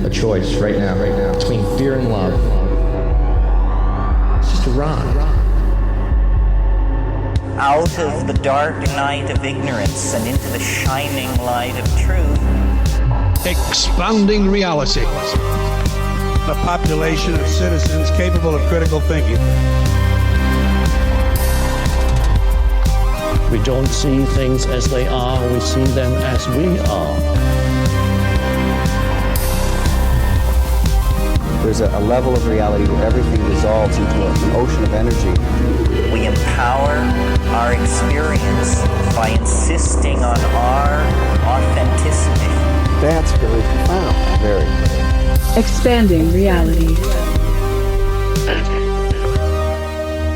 a choice right now, between fear and love. It's just a ride. Out of the dark night of ignorance and into the shining light of truth. Expanding reality. A population of citizens capable of critical thinking. We don't see things as they are, we see them as we are. There's a level of reality where everything dissolves into an ocean of energy. We empower our experience by insisting on our authenticity. That's very profound. Very. Expanding reality.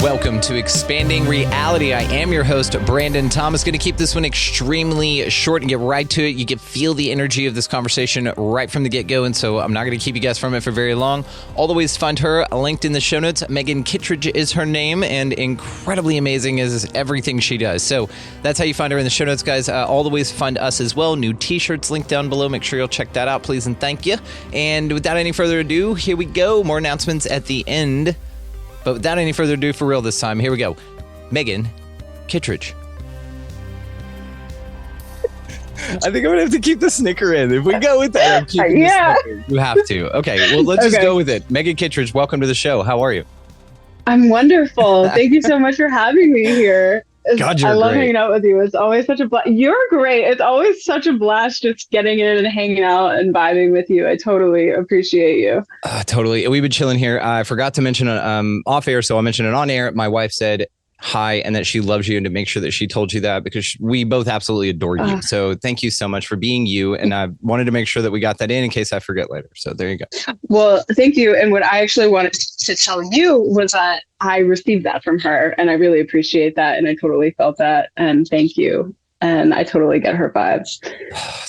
Welcome to Expanding Reality. I am your host, Brandon Thomas. Going to keep this one extremely short and get right to it. You can feel the energy of this conversation right from the get-go, and so I'm not going to keep you guys from it for very long. All the ways to find her linked in the show notes. Meghan Kittredge is her name, and incredibly amazing is everything she does. So that's how you find her in the show notes, guys. All the ways to find us as well. New t-shirts linked down below. Make sure you'll check that out, please, and thank you. And without any further ado, here we go. More announcements at the end. But without any further ado, for real this time, here we go. Meghan Kittredge. I think I'm going to have to keep the snicker in. If we go with that, I'm keeping the snicker. You have to. Okay, well, let's just go with it. Meghan Kittredge, welcome to the show. How are you? I'm wonderful. Thank you so much for having me here. God, you're I love great. hanging out with you. It's always such a blast. You're great. It's always such a blast just getting in and hanging out and vibing with you. I totally appreciate you. Totally. We've been chilling here. I forgot to mention off air, so I'll mention it on air. My wife said hi and that she loves you, and to make sure that she told you that because we both absolutely adore you. So thank you so much for being you. And I wanted to make sure that we got that in case I forget later. So there you go. Well, thank you. And what I actually wanted to tell you was that I received that from her, and I really appreciate that. And I totally felt that. And thank you. And I totally get her vibes.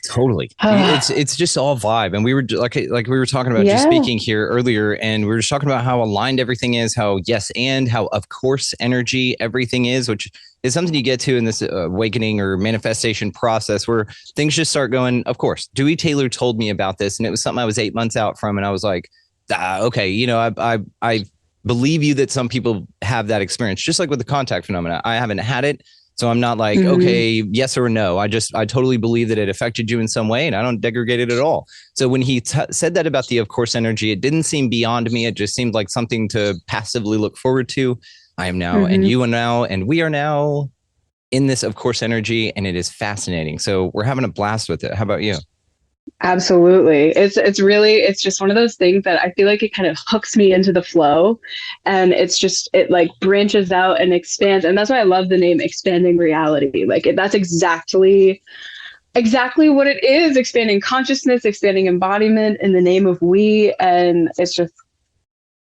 Totally. It's just all vibe. And we were like we were talking about just speaking here earlier, and we were just talking about how aligned everything is, how yes, and how of course energy everything is, which is something you get to in this awakening or manifestation process where things just start going. Of course, Dewey Taylor told me about this, and it was something I was 8 months out from. And I was like, okay, you know, I believe you that some people have that experience, just like with the contact phenomena. I haven't had it. So I'm not like, okay, yes or no. I totally believe that it affected you in some way, and I don't degrade it at all. So when he said that about the of course energy, it didn't seem beyond me. It just seemed like something to passively look forward to. I am now, and you are now, and we are now in this of course energy, and it is fascinating. So we're having a blast with it. How about you? Absolutely. It's just one of those things that I feel like it kind of hooks me into the flow, and it like branches out and expands. And that's why I love the name Expanding Reality. Like that's exactly what it is. Expanding consciousness, expanding embodiment in the name of we. And it's just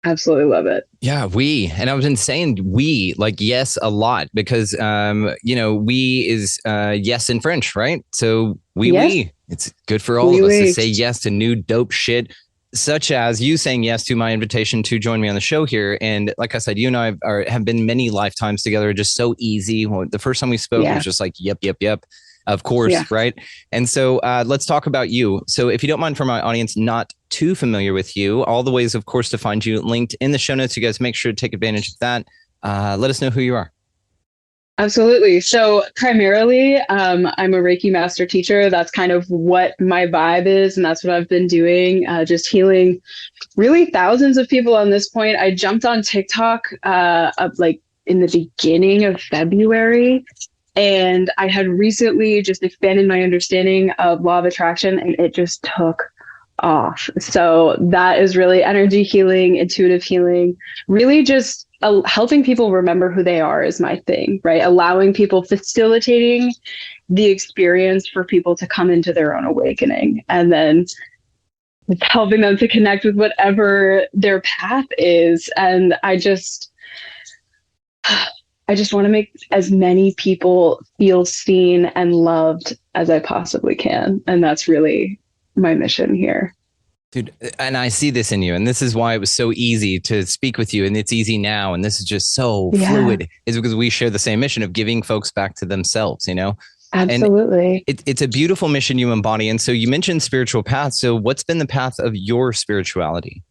absolutely love it. Yeah, we. And I've been saying we, like yes, a lot because, we is yes in French, right? So we. It's good for all of us to say yes to new dope shit, such as you saying yes to my invitation to join me on the show here. And like I said, you and I have been many lifetimes together, just so easy. The first time we spoke, it was just like, yep. Of course, right? And so let's talk about you. So if you don't mind, for my audience not too familiar with you, all the ways, of course, to find you linked in the show notes. You guys make sure to take advantage of that. Let us know who you are. Absolutely. So primarily, I'm a Reiki master teacher. That's kind of what my vibe is. And that's what I've been doing, just healing really thousands of people on this point. I jumped on TikTok in the beginning of February. And I had recently just expanded my understanding of law of attraction, and it just took off. So that is really energy healing, intuitive healing, really just helping people remember who they are is my thing, right? Allowing people, facilitating the experience for people to come into their own awakening, and then helping them to connect with whatever their path is. And I just want to make as many people feel seen and loved as I possibly can. And that's really my mission here. Dude, and I see this in you, and this is why it was so easy to speak with you, and it's easy now, and this is just so fluid, is because we share the same mission of giving folks back to themselves, you know? Absolutely. It's a beautiful mission you embody. And so you mentioned spiritual path. So what's been the path of your spirituality?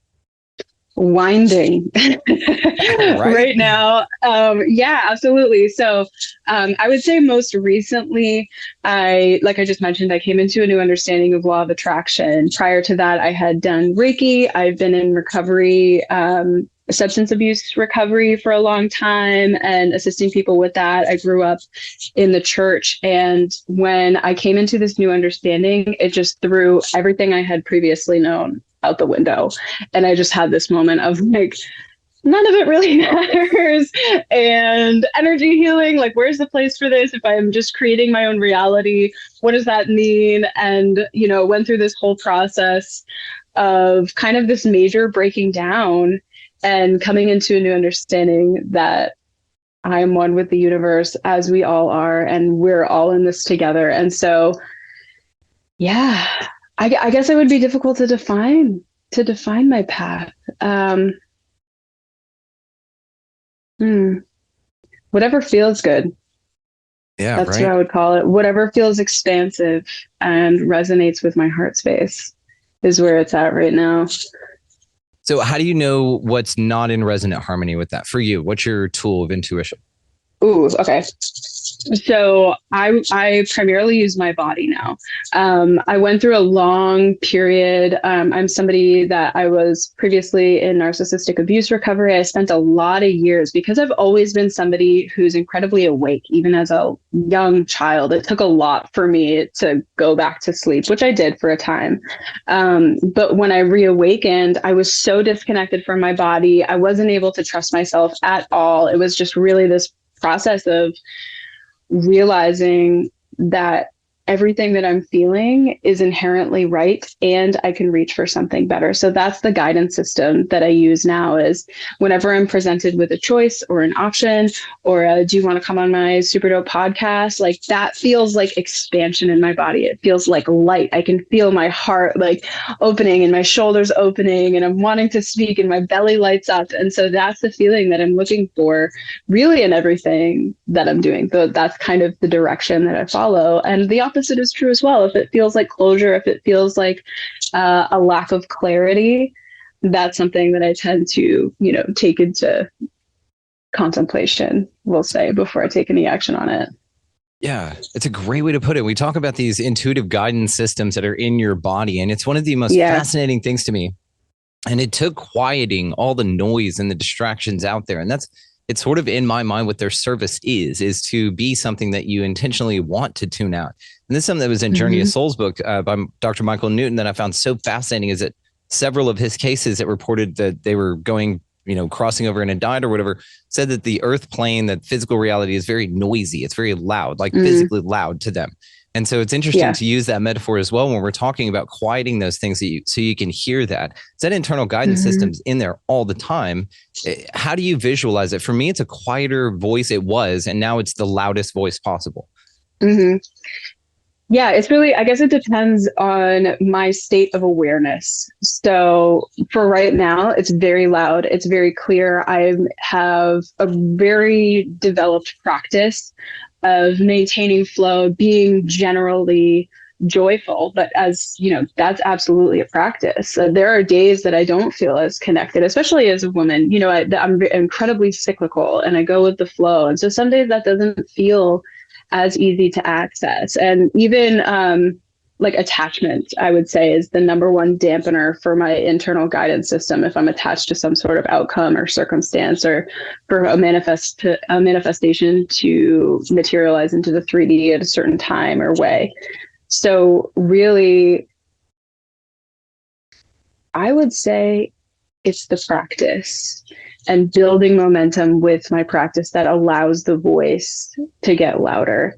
Winding right now. Yeah, absolutely. So I would say most recently, like I just mentioned, I came into a new understanding of law of attraction. Prior to that, I had done Reiki. I've been in recovery, substance abuse recovery for a long time and assisting people with that. I grew up in the church. And when I came into this new understanding, it just threw everything I had previously known out the window. And I just had this moment of like, none of it really matters. And energy healing, like, where's the place for this? If I'm just creating my own reality, what does that mean? And, went through this whole process of kind of this major breaking down and coming into a new understanding that I am one with the universe, as we all are, and we're all in this together. And so, yeah, I guess it would be difficult to define my path. Whatever feels good. Yeah, that's right. what I would call it. Whatever feels expansive and resonates with my heart space is where it's at right now. So how do you know what's not in resonant harmony with that for you? What's your tool of intuition? Ooh, okay. So I primarily use my body now. I went through a long period. I'm somebody that I was previously in narcissistic abuse recovery. I spent a lot of years because I've always been somebody who's incredibly awake, even as a young child. It took a lot for me to go back to sleep, which I did for a time. But when I reawakened, I was so disconnected from my body. I wasn't able to trust myself at all. It was just really this process of realizing that everything that I'm feeling is inherently right and I can reach for something better. So that's the guidance system that I use now is whenever I'm presented with a choice or an option or do you want to come on my super dope podcast? Like that feels like expansion in my body. It feels like light. I can feel my heart like opening and my shoulders opening and I'm wanting to speak and my belly lights up. And so that's the feeling that I'm looking for really in everything that I'm doing. So that's kind of the direction that I follow. And the opposite is true as well. If it feels like closure, if it feels like a lack of clarity, that's something that I tend to, take into contemplation, we'll say, before I take any action on it. Yeah, it's a great way to put it. We talk about these intuitive guidance systems that are in your body, and it's one of the most fascinating things to me. And it took quieting all the noise and the distractions out there. And it's sort of in my mind what their service is to be something that you intentionally want to tune out. And this is something that was in Journey of Souls book by Dr. Michael Newton that I found so fascinating is that several of his cases that reported that they were going, crossing over and had died or whatever, said that the earth plane, that physical reality is very noisy. It's very loud, like physically loud to them. And so it's interesting to use that metaphor as well when we're talking about quieting those things so you can hear that. It's that internal guidance system's in there all the time. How do you visualize it? For me, it's a quieter voice. It was, and now it's the loudest voice possible. Yeah, it's really, I guess it depends on my state of awareness. So for right now, it's very loud. It's very clear. I have a very developed practice of maintaining flow, being generally joyful. But as you know, that's absolutely a practice. There are days that I don't feel as connected, especially as a woman. I'm incredibly cyclical and I go with the flow. And so some days that doesn't feel as easy to access. And even like attachment, I would say, is the number one dampener for my internal guidance system. If I'm attached to some sort of outcome or circumstance, or for a manifestation to materialize into the 3D at a certain time or way. So really, I would say it's the practice and building momentum with my practice that allows the voice to get louder.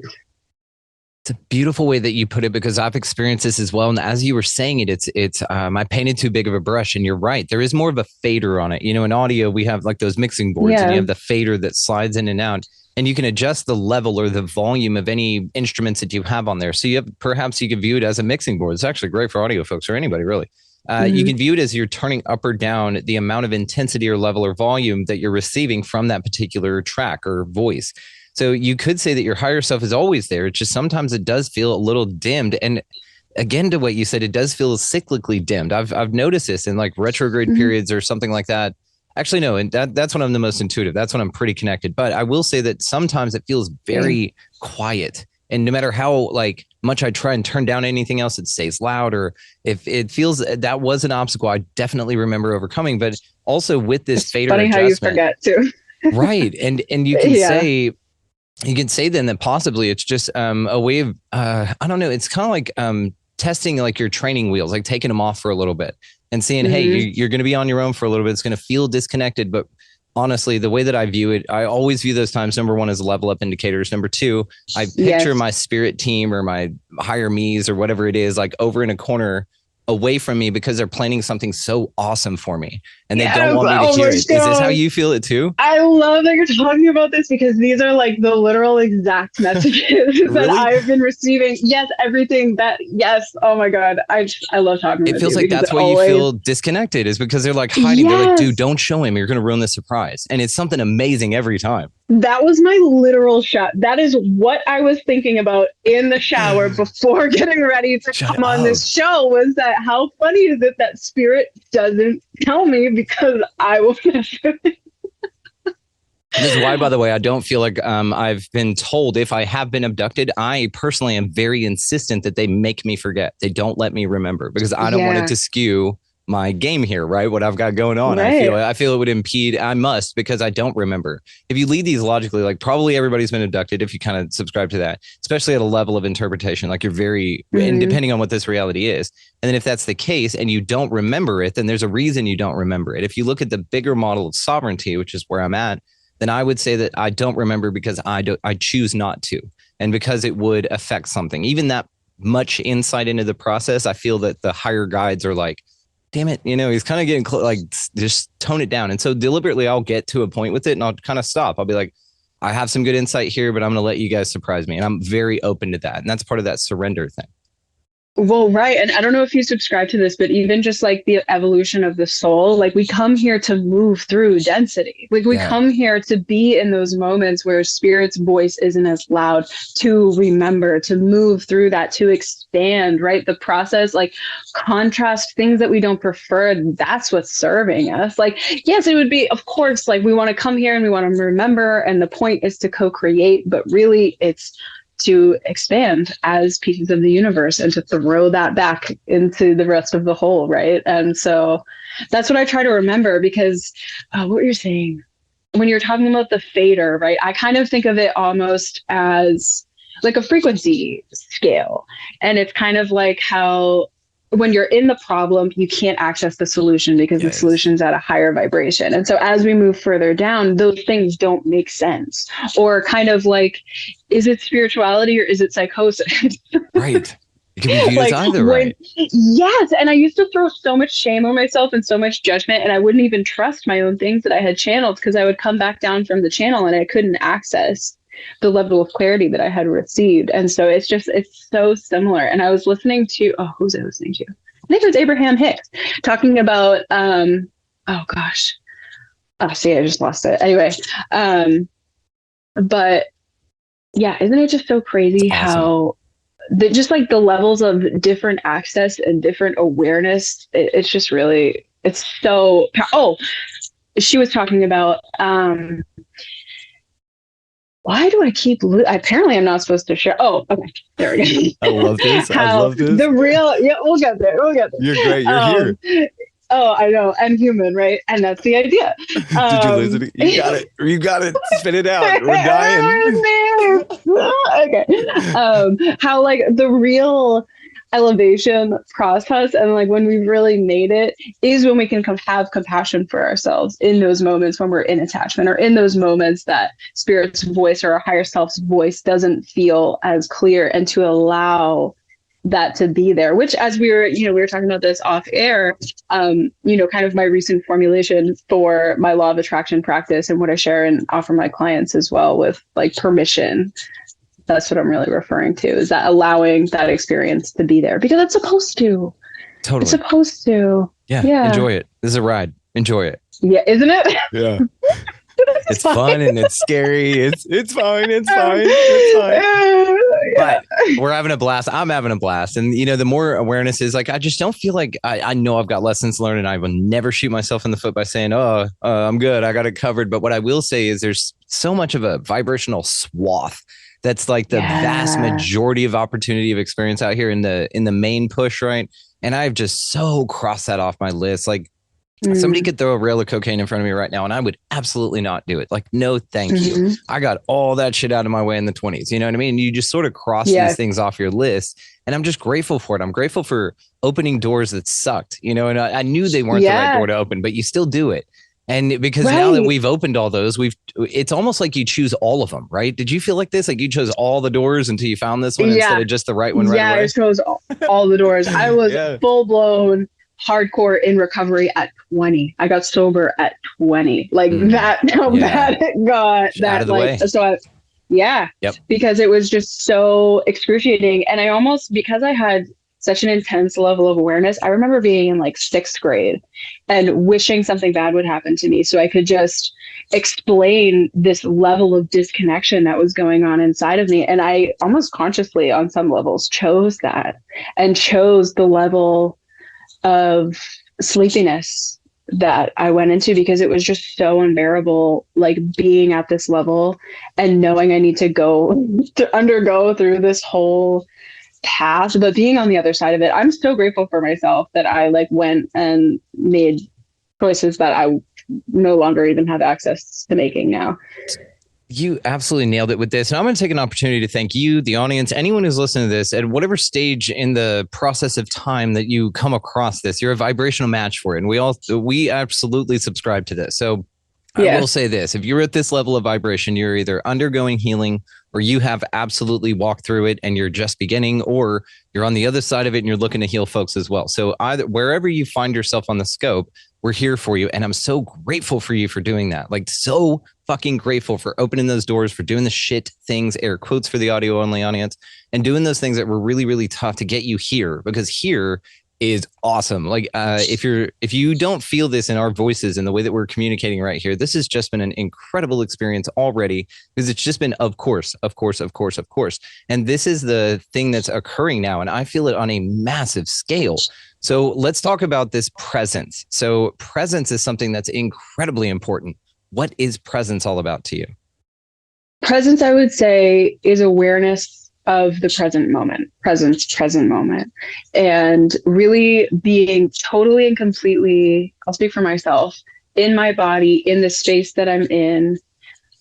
It's a beautiful way that you put it because I've experienced this as well. And as you were saying it, it's I painted too big of a brush, and you're right. There is more of a fader on it. In audio, we have like those mixing boards and you have the fader that slides in and out, and you can adjust the level or the volume of any instruments that you have on there. So perhaps you could view it as a mixing board. It's actually great for audio folks or anybody really. You can view it as you're turning up or down the amount of intensity or level or volume that you're receiving from that particular track or voice. So you could say that your higher self is always there. It's just sometimes it does feel a little dimmed. And again, to what you said, it does feel cyclically dimmed. I've noticed this in like retrograde periods or something like that. Actually, no, and that's when I'm the most intuitive. That's when I'm pretty connected. But I will say that sometimes it feels very quiet. And no matter how like much I try and turn down anything else, it stays loud. Or if it feels that was an obstacle, I definitely remembe overcoming. But also with this fader funny adjustment, how you forget too. right? And you can say then that possibly it's just a way of I don't know. It's kind of like testing like your training wheels, like taking them off for a little bit and seeing, hey, you're going to be on your own for a little bit. It's going to feel disconnected, but honestly, the way that I view it, I always view those times. Number one is level up indicators. Number two, I picture my spirit team or my higher me's or whatever it is, like over in a corner away from me because they're planning something so awesome for me and they don't want me to hear it. Is this how you feel it too? I love that you're talking about this because these are like the literal exact messages that I've been receiving. Yes, everything that, yes. Oh my God. I love talking about it. It feels like that's why you feel disconnected is because they're like hiding. They're like, dude, don't show him. You're going to ruin the surprise. And it's something amazing every time. That was my literal shot. That is what I was thinking about in the shower before getting ready to come on this show was that how funny is it that spirit doesn't tell me because I will miss it. This is why, by the way, I don't feel like I've been told if I have been abducted. I personally am very insistent that they make me forget. They don't let me remember because I don't want it to skew my game here, right? What I've got going on. Right. I feel it would impede. I must because I don't remember. If you lead these logically, like probably everybody's been abducted if you kind of subscribe to that, especially at a level of interpretation, like you're very, and depending on what this reality is. And then if that's the case and you don't remember it, then there's a reason you don't remember it. If you look at the bigger model of sovereignty, which is where I'm at, then I would say that I don't remember because I choose not to. And because it would affect something, even that much insight into the process, I feel that the higher guides are like, damn it, he's kind of getting like, just tone it down. And so deliberately, I'll get to a point with it and I'll kind of stop. I'll be like, I have some good insight here, but I'm going to let you guys surprise me. And I'm very open to that. And that's part of that surrender thing. Well, right. And I don't know if you subscribe to this, but even just like the evolution of the soul, like we come here to move through density. Like we come here to be in those moments where spirit's voice isn't as loud, to remember, to move through that, to expand, right? The process, like contrast things that we don't prefer. That's what's serving us. Like, yes, it would be, of course, like we want to come here and we want to remember. And the point is to co-create, but really it's to expand as pieces of the universe and to throw that back into the rest of the whole, right? And so that's what I try to remember because what you're saying, when you're talking about the fader, right? I kind of think of it almost as like a frequency scale. And it's kind of like how when you're in the problem, you can't access the solution because the solution's at a higher vibration. And so as we move further down, those things don't make sense. Or kind of like, is it spirituality or is it psychosis? Right. It can be viewed as either, right? Yes. And I used to throw so much shame on myself and so much judgment, and I wouldn't even trust my own things that I had channeled because I would come back down from the channel and I couldn't access the level of clarity that I had received. And so it's so similar. And I was listening to, who was I listening to? I think it was Abraham Hicks talking about, I just lost it. Anyway. But yeah, isn't it just so crazy how just like the levels of different access and different awareness, it's just really, it's so, she was talking about, why do I keep apparently I'm not supposed to share. Oh, okay. There we go. I love this. The real, we'll get there. You're great. You're here. Oh, I know. I'm human, right? And that's the idea. Did you listen? You got it. You got it. Spit it out. We're dying. Okay. How like the real elevation process and like when we've really made it is when we can have compassion for ourselves in those moments when we're in attachment or in those moments that spirit's voice or our higher self's voice doesn't feel as clear, and to allow that to be there, which as we were talking about this off air, kind of my recent formulation for my law of attraction practice and what I share and offer my clients as well with like permission. That's what I'm really referring to, is that allowing that experience to be there because it's supposed to. Totally. It's supposed to. Yeah. Enjoy it. This is a ride. Enjoy it. Yeah. Isn't it? Yeah. It's fun and it's scary. It's fine. It's fine. It's fine. But we're having a blast. I'm having a blast. And, the more awareness is like, I just don't feel like I know I've got lessons learned, and I will never shoot myself in the foot by saying, I'm good. I got it covered. But what I will say is there's so much of a vibrational swath that's like the vast majority of opportunity of experience out here in the main push, right? And I've just so crossed that off my list. Like, somebody could throw a rail of cocaine in front of me right now, and I would absolutely not do it. Like, no, thank you. I got all that shit out of my way in the 20s. You know what I mean? You just sort of cross these things off your list, and I'm just grateful for it. I'm grateful for opening doors that sucked, and I knew they weren't the right door to open, but you still do it. And because now that we've opened all those, it's almost like you choose all of them, right? Did you feel like this? Like you chose all the doors until you found this one instead of just the right one right away? Yeah, I chose all the doors. I was full blown hardcore in recovery at 20. I got sober at 20. Like that, how bad it got. Just that out of the way. So because it was just so excruciating. And I almost, because I had such an intense level of awareness, I remember being in like 6th grade and wishing something bad would happen to me so I could just explain this level of disconnection that was going on inside of me. And I almost consciously on some levels chose that and chose the level of sleepiness that I went into, because it was just so unbearable, like being at this level and knowing I need to undergo through this whole path, but being on the other side of it. I'm so grateful for myself that I like went and made choices that I no longer even have access to making now. You absolutely nailed it with this. And I'm going to take an opportunity to thank you, the audience, anyone who's listening to this at whatever stage in the process of time that you come across this. You're a vibrational match for it. And we absolutely subscribe to this. So I will say this, if you're at this level of vibration, you're either undergoing healing, or you have absolutely walked through it and you're just beginning, or you're on the other side of it and you're looking to heal folks as well. So either wherever you find yourself on the scope, we're here for you. And I'm so grateful for you for doing that. Like, so fucking grateful for opening those doors, for doing the shit things, air quotes for the audio only audience, and doing those things that were really, really tough to get you here, because here is awesome. Like, if you don't feel this in our voices and the way that we're communicating right here, this has just been an incredible experience already, because it's just been, of course. And this is the thing that's occurring now. And I feel it on a massive scale. So let's talk about this presence. So presence is something that's incredibly important. What is presence all about to you? Presence, I would say, is awareness of the present moment, present moment, and really being totally and completely, I'll speak for myself, in my body, in the space that I'm in,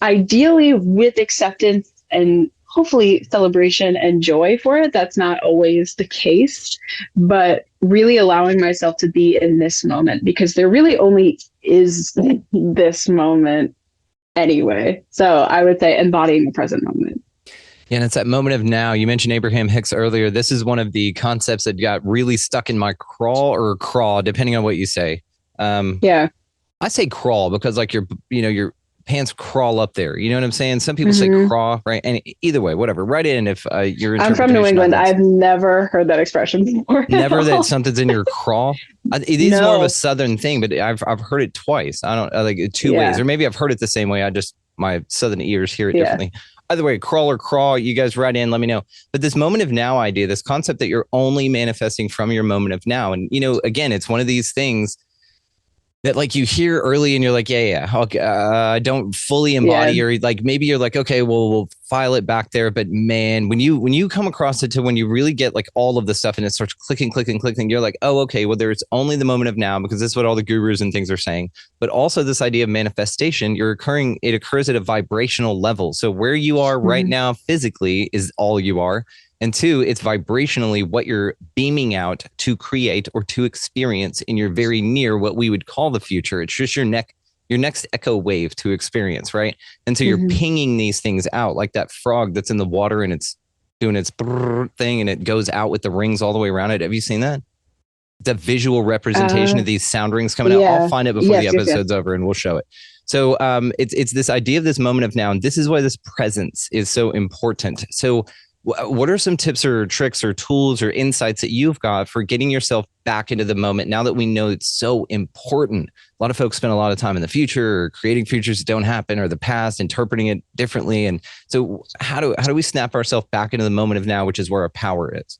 ideally with acceptance and hopefully celebration and joy for it. That's not always the case, but really allowing myself to be in this moment, because there really only is this moment anyway. So I would say embodying the present moment. Yeah, and it's that moment of now. You mentioned Abraham Hicks earlier. This is one of the concepts that got really stuck in my craw, depending on what you say. I say crawl because like your pants crawl up there. You know what I'm saying? Some people say craw, right? And either way, whatever. Write in if you're. I'm from New England. I've never heard that expression before. Never that something's in your craw. It is more of a Southern thing, but I've heard it twice. I don't like two ways, or maybe I've heard it the same way. My Southern ears hear it differently. Either way, crawl or crawl, you guys write in, let me know. But this moment of now idea, this concept that you're only manifesting from your moment of now. And, again, it's one of these things that like you hear early and you're like, I don't fully embody, or like, maybe you're like, okay, well, we'll file it back there. But man, when you come across it to when you really get like all of the stuff and it starts clicking, you're like, oh, okay, well, there's only the moment of now, because this is what all the gurus and things are saying. But also this idea of manifestation, it occurs at a vibrational level. So where you are right now physically is all you are. And two, it's vibrationally what you're beaming out to create or to experience in your very near, what we would call the future. It's just your next echo wave to experience, right? And so you're pinging these things out like that frog that's in the water and it's doing its thing and it goes out with the rings all the way around it. Have you seen that? The visual representation of these sound rings coming out. I'll find it before the episode's over and we'll show it. So it's this idea of this moment of now. And this is why this presence is so important. So what are some tips or tricks or tools or insights that you've got for getting yourself back into the moment now that we know it's so important? A lot of folks spend a lot of time in the future or creating futures that don't happen, or the past, interpreting it differently. And so how do we snap ourselves back into the moment of now, which is where our power is?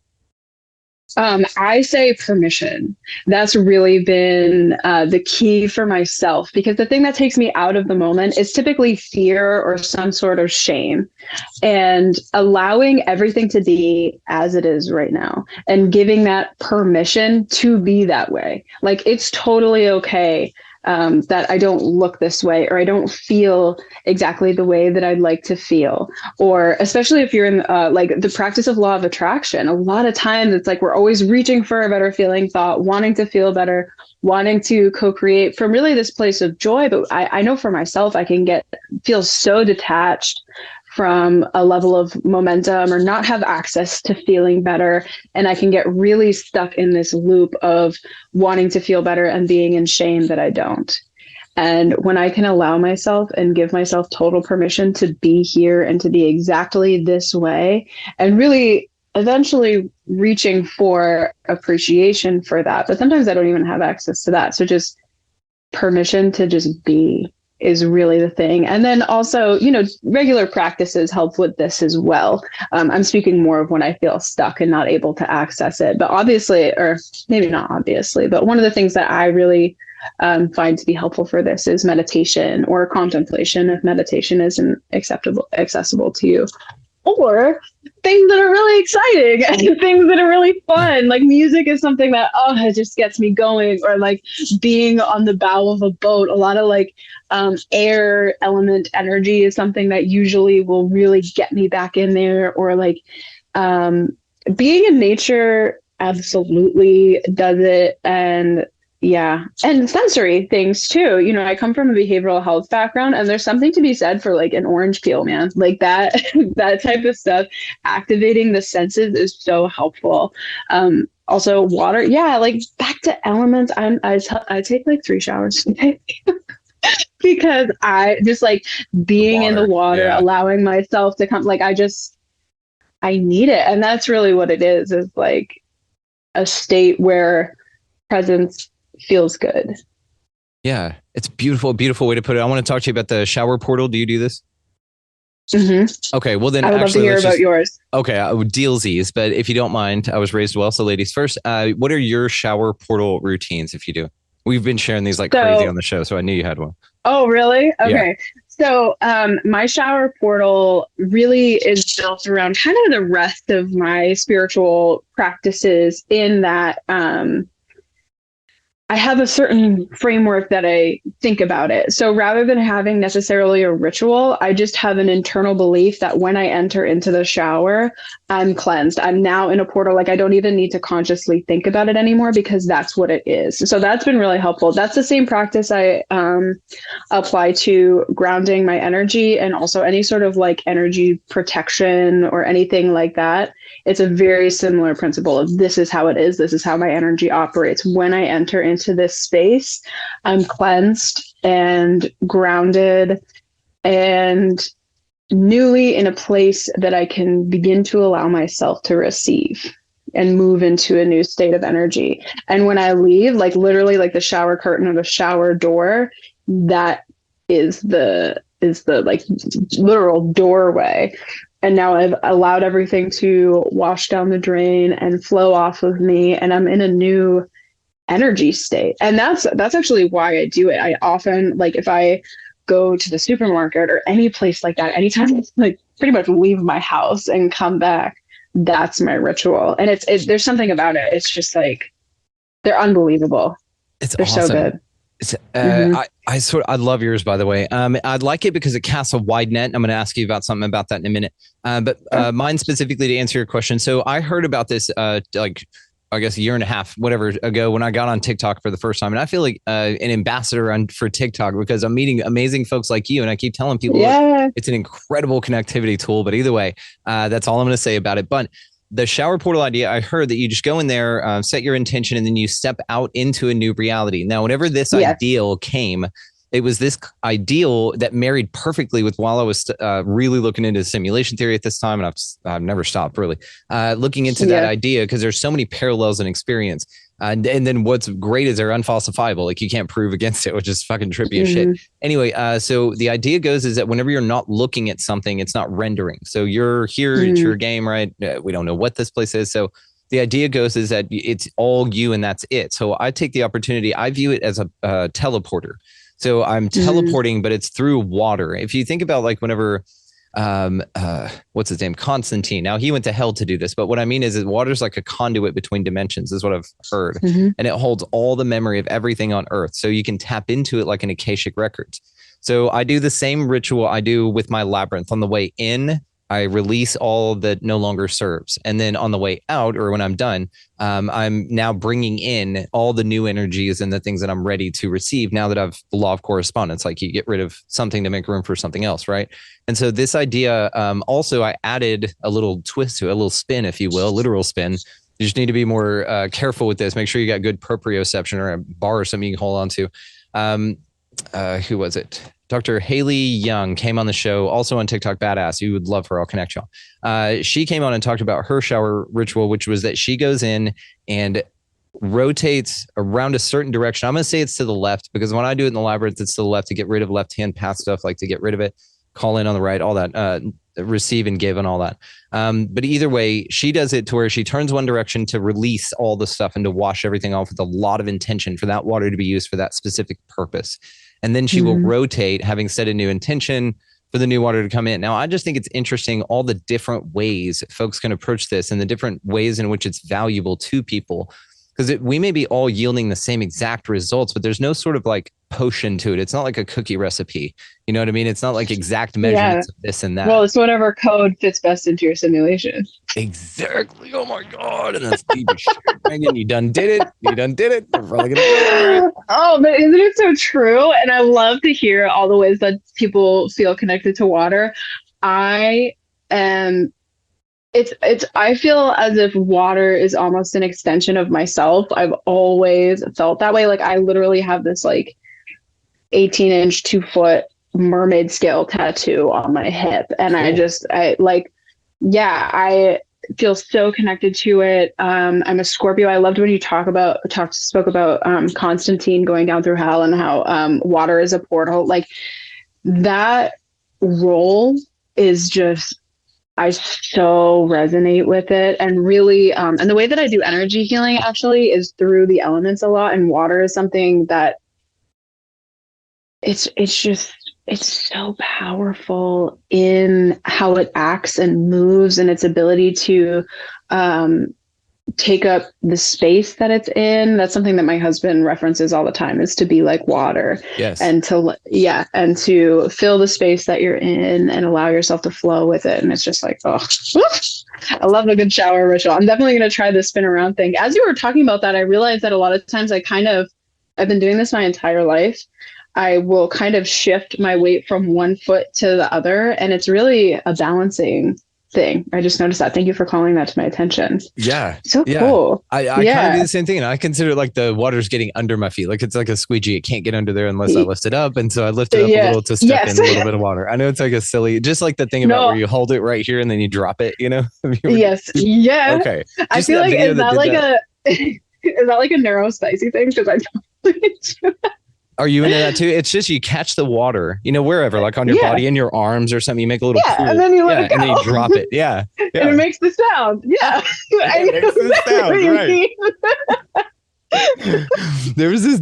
I say permission. That's really been the key for myself, because the thing that takes me out of the moment is typically fear or some sort of shame, and allowing everything to be as it is right now and giving that permission to be that way. Like, it's totally okay that I don't look this way, or I don't feel exactly the way that I'd like to feel. Or especially if you're in like the practice of law of attraction, a lot of times it's like we're always reaching for a better feeling thought, wanting to feel better, wanting to co-create from really this place of joy. But I know for myself, I can feel so detached from a level of momentum, or not have access to feeling better. And I can get really stuck in this loop of wanting to feel better and being in shame that I don't. And when I can allow myself and give myself total permission to be here and to be exactly this way, and really eventually reaching for appreciation for that. But sometimes I don't even have access to that. So just permission to just be is really the thing. And then also, regular practices help with this as well. I'm speaking more of when I feel stuck and not able to access it. But obviously, or maybe not obviously, but one of the things that I really find to be helpful for this is meditation or contemplation, if meditation isn't accessible to you. Or things that are really exciting and things that are really fun. Like music is something that, it just gets me going. Or like being on the bow of a boat. A lot of like air element energy is something that usually will really get me back in there. Or like being in nature absolutely does it. And yeah. And sensory things too. I come from a behavioral health background, and there's something to be said for like an orange peel, man. Like that, that type of stuff, activating the senses is so helpful. Also water. Yeah. Like back to elements. I take like 3 showers a day because I just like being in the water, allowing myself to come, like, I need it. And that's really what it is like a state where presence feels good. Yeah, it's beautiful way to put it. I want to talk to you about the shower portal. Do you do this? Mm-hmm. Okay, well then I would love to hear about yours. Okay, dealsies, but if you don't mind, I was raised well, so ladies first. What are your shower portal routines, if you do? We've been sharing these like crazy on the show, so I knew you had one. Oh, really? Okay. Yeah. So my shower portal really is built around kind of the rest of my spiritual practices, in that I have a certain framework that I think about it. So rather than having necessarily a ritual, I just have an internal belief that when I enter into the shower, I'm cleansed. I'm now in a portal. Like I don't even need to consciously think about it anymore, because that's what it is. So that's been really helpful. That's the same practice I apply to grounding my energy, and also any sort of like energy protection or anything like that. It's a very similar principle of this is how it is. This is how my energy operates. When I enter into this space, I'm cleansed and grounded and newly in a place that I can begin to allow myself to receive and move into a new state of energy. And when I leave, like literally like the shower curtain or the shower door, that is the like literal doorway. And now I've allowed everything to wash down the drain and flow off of me, and I'm in a new energy state. And that's actually why I do it. I often, like, if I go to the supermarket or any place like that, anytime I like pretty much leave my house and come back, that's my ritual. And it's there's something about it. It's just like they're unbelievable. They're awesome. So good. I love yours, by the way. I'd like it because it casts a wide net. I'm going to ask you about something about that in a minute. But mine specifically, to answer your question. So I heard about this, like, I guess a year and a half, whatever ago, when I got on TikTok for the first time. And I feel like an ambassador for TikTok, because I'm meeting amazing folks like you. And I keep telling people, look, it's an incredible connectivity tool. But either way, that's all I'm going to say about it. But the shower portal idea, I heard that you just go in there, set your intention, and then you step out into a new reality. Now, whenever this ideal came, it was this ideal that married perfectly with while I was really looking into simulation theory at this time. And I've never stopped really looking into that idea, because there's so many parallels in experience. And then what's great is they're unfalsifiable. Like you can't prove against it, which is fucking trippy as shit. Anyway, so the idea goes is that whenever you're not looking at something, it's not rendering. So you're here, it's your game, right? We don't know what this place is. So the idea goes is that it's all you and that's it. So I take the opportunity, I view it as a teleporter. So I'm teleporting, but it's through water. If you think about like whenever, what's his name? Constantine. Now he went to hell to do this, but what I mean is that water's like a conduit between dimensions is what I've heard. And it holds all the memory of everything on earth. So you can tap into it like an Akashic records. So I do the same ritual I do with my labyrinth. On the way in, I release all that no longer serves. And then on the way out, or when I'm done, I'm now bringing in all the new energies and the things that I'm ready to receive now that I've the law of correspondence, like you get rid of something to make room for something else, right? And so this idea, also I added a little twist to it, a little spin, if you will, a literal spin. You just need to be more careful with this. Make sure you got good proprioception or a bar or something you can hold on to. Who was it? Dr. Haley Young came on the show, also on TikTok Badass. You would love her. I'll connect y'all. She came on and talked about her shower ritual, which was that she goes in and rotates around a certain direction. I'm going to say it's to the left, because when I do it in the labyrinth, it's to the left to get rid of left-hand path stuff, like to get rid of it, call in on the right, all that, receive and give and all that. But either way, she does it to where she turns one direction to release all the stuff and to wash everything off with a lot of intention for that water to be used for that specific purpose. And then she will rotate, having set a new intention for the new water to come in. Now, I just think it's interesting all the different ways folks can approach this and the different ways in which it's valuable to people. Because we may be all yielding the same exact results, but there's no sort of like potion to it. It's not like a cookie recipe. You know what I mean? It's not like exact measurements of this and that. Well, it's whatever code fits best into your simulation. Exactly. Oh my God. And that's deep as shit. Megan, you done did it. You done did it. We're probably gonna Oh, but isn't it so true? And I love to hear all the ways that people feel connected to water. I feel as if water is almost an extension of myself. I've always felt that way. Like I literally have this like 18-inch, 2-foot mermaid scale tattoo on my hip. And I feel so connected to it. I'm a Scorpio. I loved when you spoke about Constantine going down through hell and how water is a portal. Like that role is just, I so resonate with it. And really, and the way that I do energy healing actually is through the elements a lot. And water is something that it's so powerful in how it acts and moves and its ability to take up the space that it's in. That's something that my husband references all the time, is to be like water. Yes. And to fill the space that you're in and allow yourself to flow with it. And it's just like, oh, I love a good shower ritual. I'm definitely going to try the spin around thing. As you were talking about that, I realized that a lot of times I've been doing this my entire life. I will kind of shift my weight from one foot to the other. And it's really a balancing thing. I just noticed that. Thank you for calling that to my attention. Yeah. So cool. I kind of do the same thing. And I consider like the water's getting under my feet. Like it's like a squeegee. It can't get under there unless I lift it up. And so I lift it up a little to step in a little bit of water. I know it's like a silly, just like the thing about where you hold it right here and then you drop it, you know? Yes. Yeah. Okay. I feel like, is that like a neurospicy thing? Because I don't do that. Are you into that too? It's just you catch the water, you know, wherever, like on your body, in your arms or something. You make a little pool, and then you let it go. And then you drop it. Yeah. And it makes the sound. Yeah. It makes the sound, right. There was this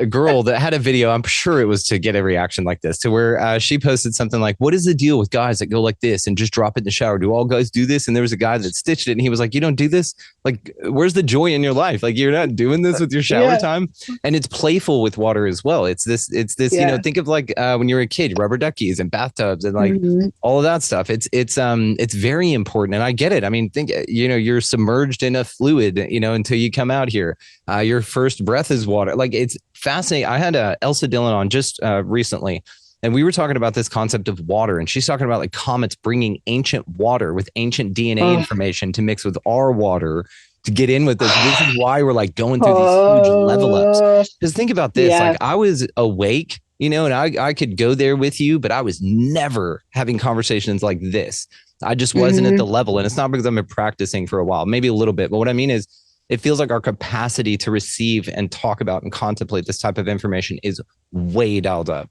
girl that had a video. I'm sure it was to get a reaction like this, to where she posted something like, what is the deal with guys that go like this and just drop it in the shower? Do all guys do this? And there was a guy that stitched it and he was like, you don't do this? Like, where's the joy in your life? Like, you're not doing this with your shower time. And it's playful with water as well. It's this, you know, think of like when you were a kid, rubber duckies and bathtubs and like all of that stuff. It's very important. And I get it. I mean, think, you know, you're submerged in a fluid, you know, until you come out here. Your first breath is water. Like, it's fascinating. I had Elsa Dillon on just recently, and we were talking about this concept of water, and she's talking about like comets bringing ancient water with ancient DNA information to mix with our water to get in with this. This is why we're like going through these huge level ups. Because think about this, like I was awake, you know, and I could go there with you, but I was never having conversations like this. I just wasn't at the level. And it's not because I've been practicing for a while, maybe a little bit. But what I mean is, it feels like our capacity to receive and talk about and contemplate this type of information is way dialed up.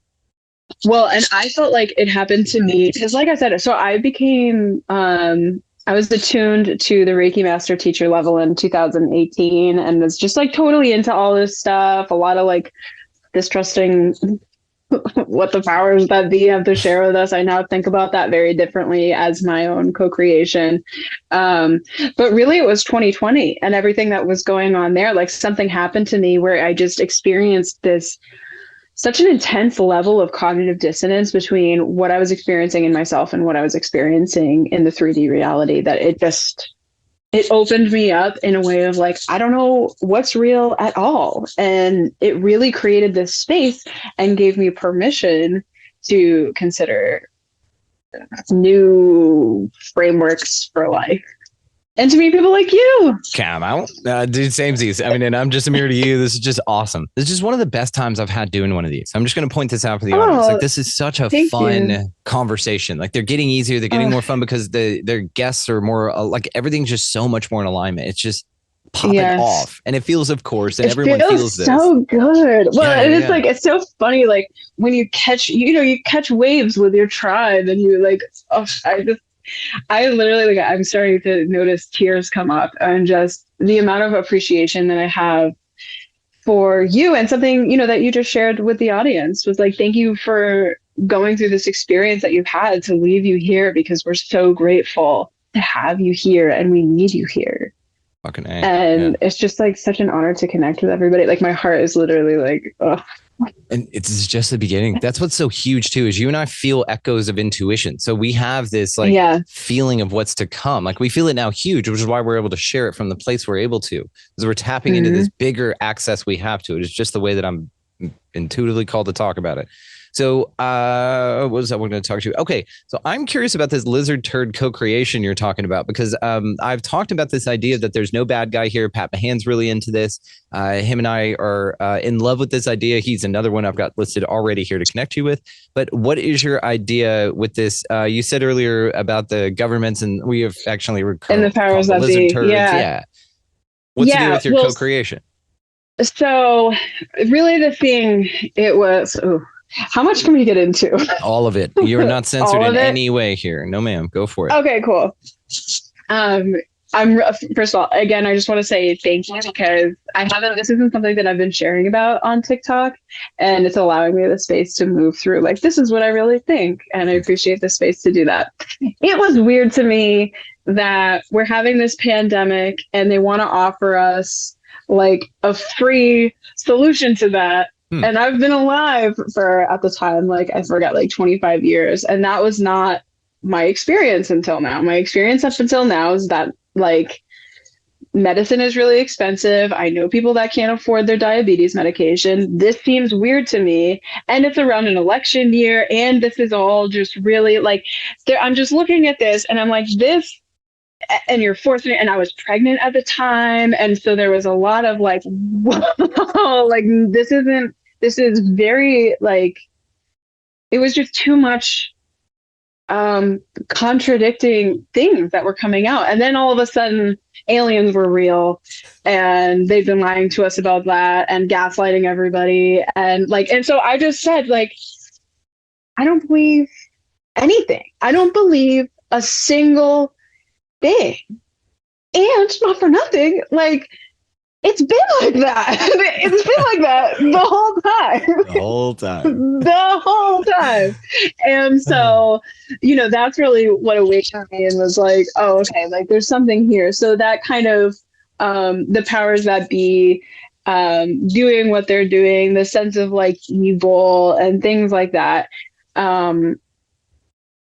Well, and I felt like it happened to me because, like I said, so I became, I was attuned to the Reiki Master Teacher level in 2018 and was just like totally into all this stuff, a lot of like distrusting what the powers that be have to share with us. I now think about that very differently as my own co-creation. But really it was 2020 and everything that was going on there. Like something happened to me where I just experienced this such an intense level of cognitive dissonance between what I was experiencing in myself and what I was experiencing in the 3D reality that it opened me up in a way of like, I don't know what's real at all. And it really created this space and gave me permission to consider new frameworks for life. And to meet people like you. Come out. Dude, samesies. I mean, and I'm just a mirror to you. This is just awesome. This is just one of the best times I've had doing one of these. I'm just going to point this out for the audience. Like, this is such a fun conversation. Like, they're getting easier. They're getting more fun because their guests are more like everything's just so much more in alignment. It's just popping off. And it feels, of course, and everyone feels this. So good. Well, it's like, it's so funny. Like when you catch, you catch waves with your tribe and you like, I literally, like, I'm starting to notice tears come up and just the amount of appreciation that I have for you and something, that you just shared with the audience was like, thank you for going through this experience that you've had to leave you here because we're so grateful to have you here and we need you here. Fucking A. And it's just like such an honor to connect with everybody. Like my heart is literally like, oh. And it's just the beginning. That's what's so huge too, is you and I feel echoes of intuition. So we have this feeling of what's to come. Like we feel it now huge, which is why we're able to share it from the place we're able to, because we're tapping into this bigger access we have to it. It's just the way that I'm intuitively called to talk about it. So what was that we're going to talk to you? Okay. So I'm curious about this lizard turd co-creation you're talking about, because I've talked about this idea that there's no bad guy here. Pat Mahan's really into this. Him and I are in love with this idea. He's another one I've got listed already here to connect you with. But what is your idea with this? You said earlier about the governments, and we have actually and the powers that lizard be. turds. Yeah. What's to do with your co-creation? So really the thing, it was... How much can we get into? All of it. You're not censored in any way here. No, ma'am. Go for it. Okay, cool. I'm first of all, again, I just want to say thank you because this isn't something that I've been sharing about on TikTok, and it's allowing me the space to move through. Like, this is what I really think, and I appreciate the space to do that. It was weird to me that we're having this pandemic and they want to offer us like a free solution to that. And I've been alive for, at the time, like, I forgot, like 25 years. And that was not my experience until now. My experience up until now is that, like, medicine is really expensive. I know people that can't afford their diabetes medication. This seems weird to me. And it's around an election year. And this is all just really, like, I'm just looking at this and I'm like, this, and you're forcing it. And I was pregnant at the time. And so there was a lot of like, whoa, like, this is very, like, it was just too much contradicting things that were coming out. And then all of a sudden aliens were real and they've been lying to us about that and gaslighting everybody. And like, and so I just said, like, I don't believe anything. I don't believe a single thing. And not for nothing, like, it's been like that. It's been like that the whole time. The whole time. The whole time. And so, that's really what awakened me and was like, oh, okay, like there's something here. So that kind of the powers that be doing what they're doing, the sense of like evil and things like that.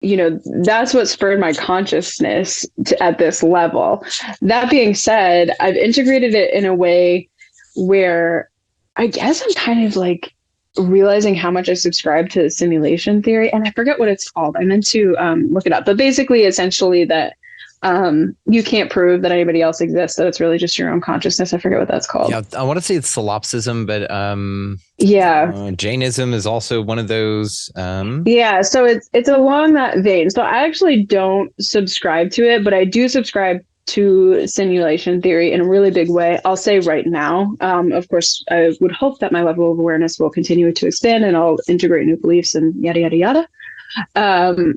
That's what spurred my consciousness at this level. That being said, I've integrated it in a way where I guess I'm kind of like realizing how much I subscribe to simulation theory, and I forget what it's called. I meant to look it up, but basically, essentially, that You can't prove that anybody else exists, that it's really just your own consciousness. I forget what that's called. Yeah, I want to say it's solipsism, but Jainism is also one of those. Yeah, so it's along that vein. So I actually don't subscribe to it, but I do subscribe to simulation theory in a really big way. I'll say right now, of course, I would hope that my level of awareness will continue to expand and I'll integrate new beliefs and yada, yada, yada.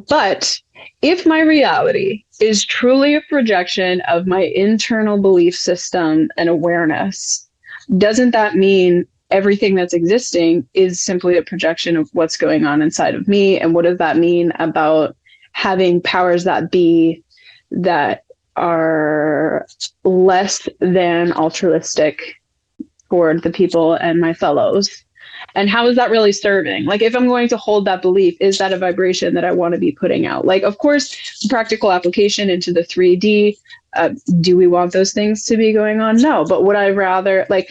But if my reality is truly a projection of my internal belief system and awareness, doesn't that mean everything that's existing is simply a projection of what's going on inside of me? And what does that mean about having powers that be that are less than altruistic toward the people and my fellows? And how is that really serving? Like, if I'm going to hold that belief, is that a vibration that I want to be putting out? Like, of course, practical application into the 3D, do we want those things to be going on? No, but would I rather, like,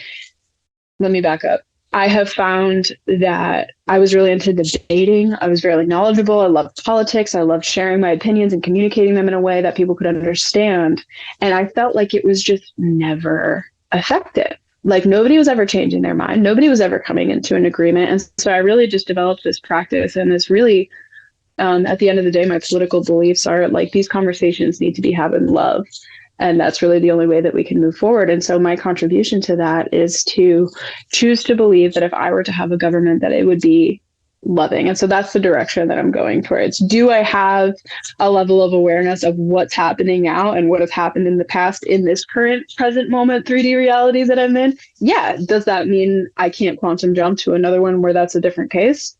let me back up. I have found that I was really into debating. I was very knowledgeable. I loved politics. I loved sharing my opinions and communicating them in a way that people could understand. And I felt like it was just never effective. Like, nobody was ever changing their mind. Nobody was ever coming into an agreement. And so I really just developed this practice and this really, at the end of the day, my political beliefs are like, these conversations need to be had in love. And that's really the only way that we can move forward. And so my contribution to that is to choose to believe that if I were to have a government, that it would be loving. And so that's the direction that I'm going towards. Do I have a level of awareness of what's happening now and what has happened in the past in this current present moment 3D reality that I'm in? Yeah. Does that mean I can't quantum jump to another one where that's a different case?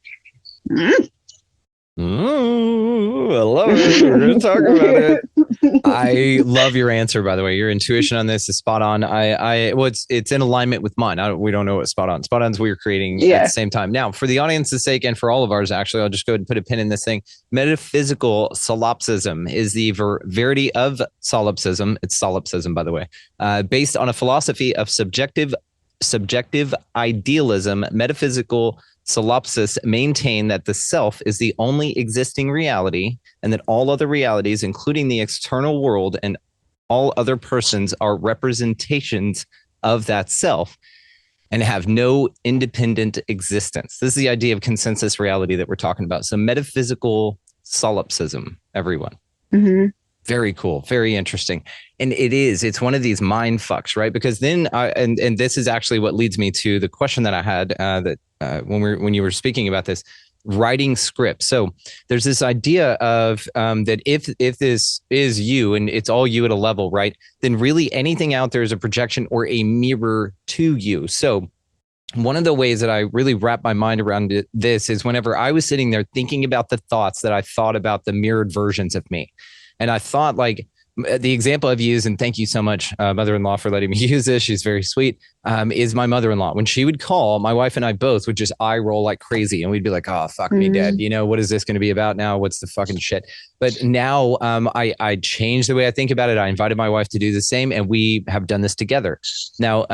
Ooh, I love it. We're going to talk about it. I love your answer, by the way. Your intuition on this is spot on. It's in alignment with mine. We don't know what spot on. Spot on's we're creating at the same time. Now, for the audience's sake and for all of ours, actually, I'll just go ahead and put a pin in this thing. Metaphysical solipsism is the verity of solipsism. It's solipsism, by the way, based on a philosophy of subjective idealism. Metaphysical solipsists maintain that the self is the only existing reality and that all other realities, including the external world and all other persons, are representations of that self and have no independent existence. This is the idea of consensus reality that we're talking about. So metaphysical solipsism, everyone. Mm-hmm. Very cool. Very interesting. And it's one of these mind fucks, right? Because then, and this is actually what leads me to the question that I had when you were speaking about this, writing scripts. So there's this idea of that if this is you and it's all you at a level, right? Then really anything out there is a projection or a mirror to you. So one of the ways that I really wrap my mind around this is whenever I was sitting there thinking about the thoughts that I thought about the mirrored versions of me. And I thought, like, the example I've used, and thank you so much, mother-in-law, for letting me use this. She's very sweet, is my mother-in-law. When she would call, my wife and I both would just eye roll like crazy. And we'd be like, oh, fuck me dead. You know, what is this going to be about now? What's the fucking shit? But now I changed the way I think about it. I invited my wife to do the same, and we have done this together. Now,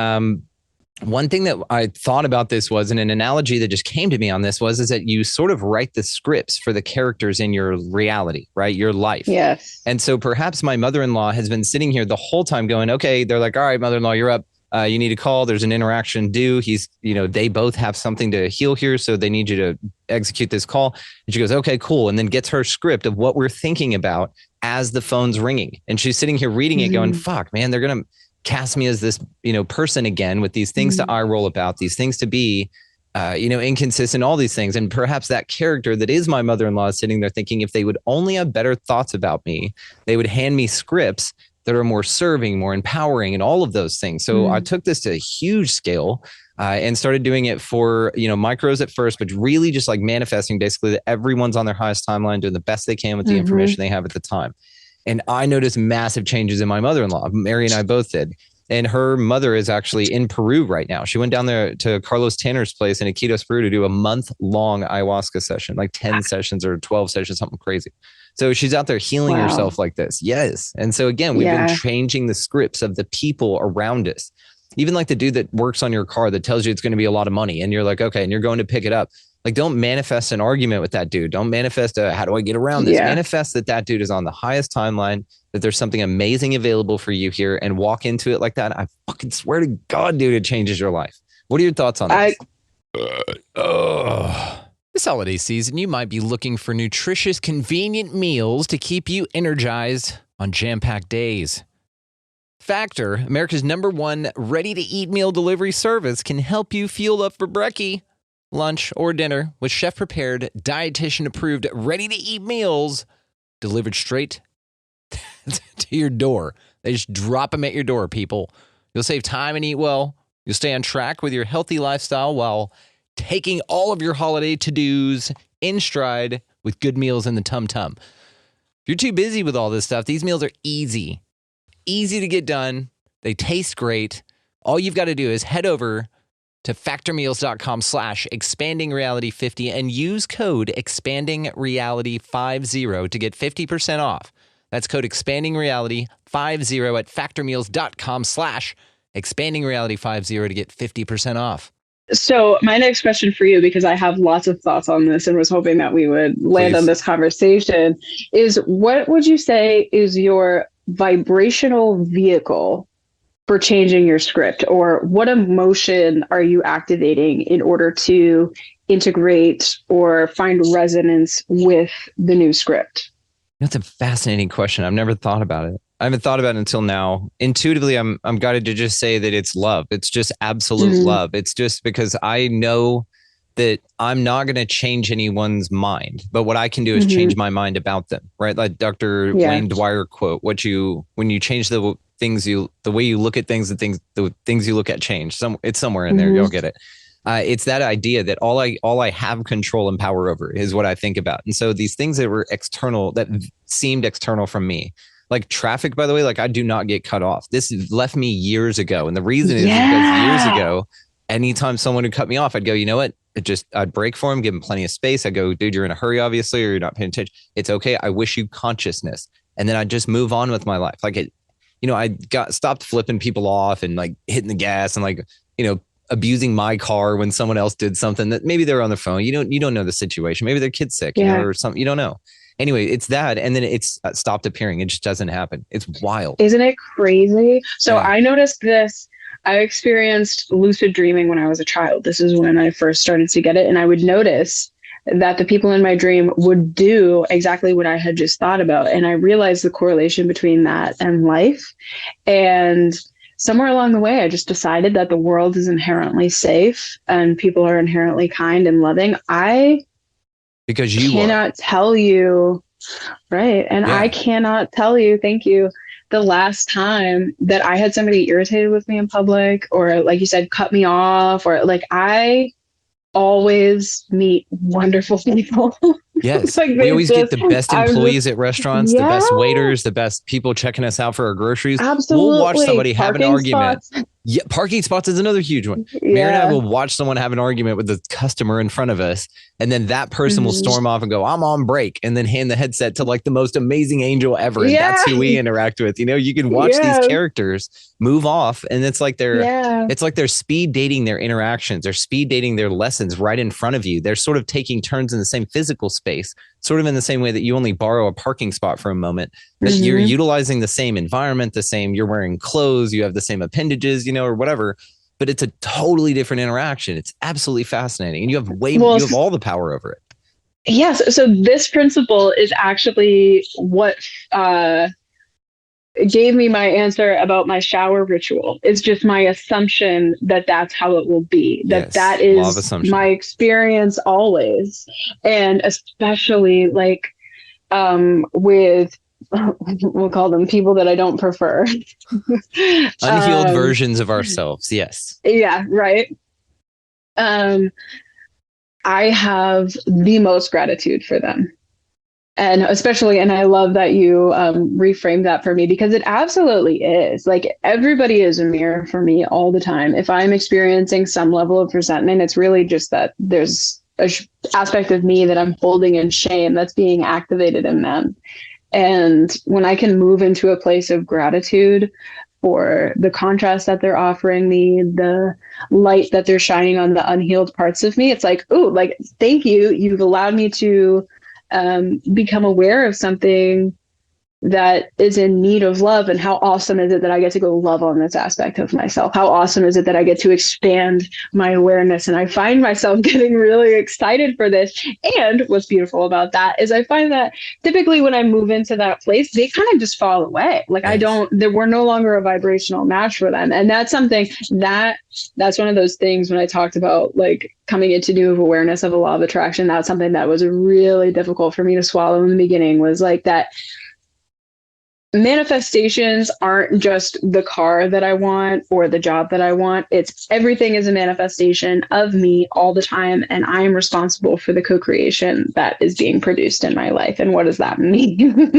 one thing that I thought about this was, and an analogy that just came to me on this is that you sort of write the scripts for the characters in your reality, right? Your life. Yes. And so perhaps my mother-in-law has been sitting here the whole time going, okay, they're like, all right, mother-in-law, you're up. You need to call. There's an interaction due. They both have something to heal here. So they need you to execute this call. And she goes, okay, cool. And then gets her script of what we're thinking about as the phone's ringing. And she's sitting here reading it going, fuck, man, they're going to cast me as this, person again with these things to eye roll about, these things to be, inconsistent, all these things. And perhaps that character that is my mother-in-law is sitting there thinking if they would only have better thoughts about me, they would hand me scripts that are more serving, more empowering, and all of those things. So I took this to a huge scale and started doing it for, micros at first, but really just like manifesting basically that everyone's on their highest timeline, doing the best they can with the information they have at the time. And I noticed massive changes in my mother-in-law. Mary and I both did. And her mother is actually in Peru right now. She went down there to Carlos Tanner's place in Iquitos, Peru to do a month-long ayahuasca session, like 10 sessions or 12 sessions, something crazy. So she's out there healing herself like this. Yes. And so again, we've been changing the scripts of the people around us. Even like the dude that works on your car that tells you it's going to be a lot of money. And you're like, okay, and you're going to pick it up. Like, don't manifest an argument with that dude. Don't manifest how do I get around this? Yeah. Manifest that dude is on the highest timeline, that there's something amazing available for you here, and walk into it like that. I fucking swear to God, dude, it changes your life. What are your thoughts on this? This holiday season, you might be looking for nutritious, convenient meals to keep you energized on jam-packed days. Factor, America's #1 ready-to-eat meal delivery service, can help you fuel up for brekkie, lunch, or dinner with chef-prepared, dietitian-approved, ready-to-eat meals delivered straight to your door. They just drop them at your door, people. You'll save time and eat well. You'll stay on track with your healthy lifestyle while taking all of your holiday to-dos in stride with good meals in the tum-tum. If you're too busy with all this stuff, these meals are easy to get done. They taste great. All you've got to do is head over to factormeals.com/expandingreality50 and use code expandingreality50 to get 50% off. That's code expandingreality50 at factormeals.com/expandingreality50 to get 50% off. So my next question for you, because I have lots of thoughts on this and was hoping that we would land on this conversation, is what would you say is your vibrational vehicle for changing your script? Or what emotion are you activating in order to integrate or find resonance with the new script? That's a fascinating question. I've never thought about it. I haven't thought about it until now. Intuitively, I'm guided to just say that it's love. It's just absolute love. It's just because I know that I'm not going to change anyone's mind, but what I can do is change my mind about them, right? Like Dr. Wayne Dwyer quote, when you change the way you look at things, the things you look at change. It's somewhere in there. You'll get it. It's that idea that all I have control and power over is what I think about. And so these things that were external, that seemed external from me, like traffic, by the way, like I do not get cut off. This left me years ago. And the reason is because years ago, anytime someone would cut me off, I'd go, you know what? I'd break for him, give him plenty of space. I'd go, dude, you're in a hurry, obviously, or you're not paying attention. It's okay. I wish you consciousness. And then I'd just move on with my life. Like I stopped flipping people off and like hitting the gas and like, abusing my car when someone else did something that maybe they're on the phone. You don't know the situation. Maybe their kid's sick, or something. You don't know. Anyway, it's that. And then it's stopped appearing. It just doesn't happen. It's wild. Isn't it crazy? So I noticed this. I experienced lucid dreaming when I was a child. This is when I first started to get it. And I would notice that the people in my dream would do exactly what I had just thought about. And I realized the correlation between that and life. And somewhere along the way, I just decided that the world is inherently safe and people are inherently kind and loving. Because you cannot tell you, right? And I cannot tell you, thank you, the last time that I had somebody irritated with me in public, or like you said, cut me off, or like I always meet wonderful people. Yes. Like we always get the best employees at restaurants, the best waiters, the best people checking us out for our groceries. Absolutely. We'll watch somebody have an argument. Spots. Yeah, parking spots is another huge one. Mary and I will watch someone have an argument with the customer in front of us, and then that person will storm off and go, I'm on break, and then hand the headset to like the most amazing angel ever. And that's who we interact with. You can watch these characters move off, and it's like they're speed dating their interactions. They're speed dating their lessons right in front of you. They're sort of taking turns in the same physical space, sort of in the same way that you only borrow a parking spot for a moment, but you're utilizing the same environment, you're wearing clothes, you have the same appendages, or whatever, but it's a totally different interaction. It's absolutely fascinating. And you have you have all the power over it. Yes. So this principle is actually what gave me my answer about my shower ritual. It's just my assumption that that's how it will be, that is my experience always. And especially like with, we'll call them people that I don't prefer. Unhealed versions of ourselves. Yes. Yeah. Right. I have the most gratitude for them. And especially, and I love that you reframed that for me, because it absolutely is. Like, everybody is a mirror for me all the time. If I'm experiencing some level of resentment, it's really just that there's an aspect of me that I'm holding in shame that's being activated in them. And when I can move into a place of gratitude, for the contrast that they're offering me, the light that they're shining on the unhealed parts of me. It's like, oh, like, thank you. You've allowed me to become aware of something that is in need of love. And how awesome is it that I get to go love on this aspect of myself? How awesome is it that I get to expand my awareness? And I find myself getting really excited for this. And what's beautiful about that is I find that typically when I move into that place, they kind of just fall away. Like we're no longer a vibrational match for them. And that's something that's one of those things when I talked about like coming into new awareness of a law of attraction. That's something that was really difficult for me to swallow in the beginning, was like that manifestations aren't just the car that I want or the job that I want. It's everything is a manifestation of me all the time. And I am responsible for the co-creation that is being produced in my life. And what does that mean?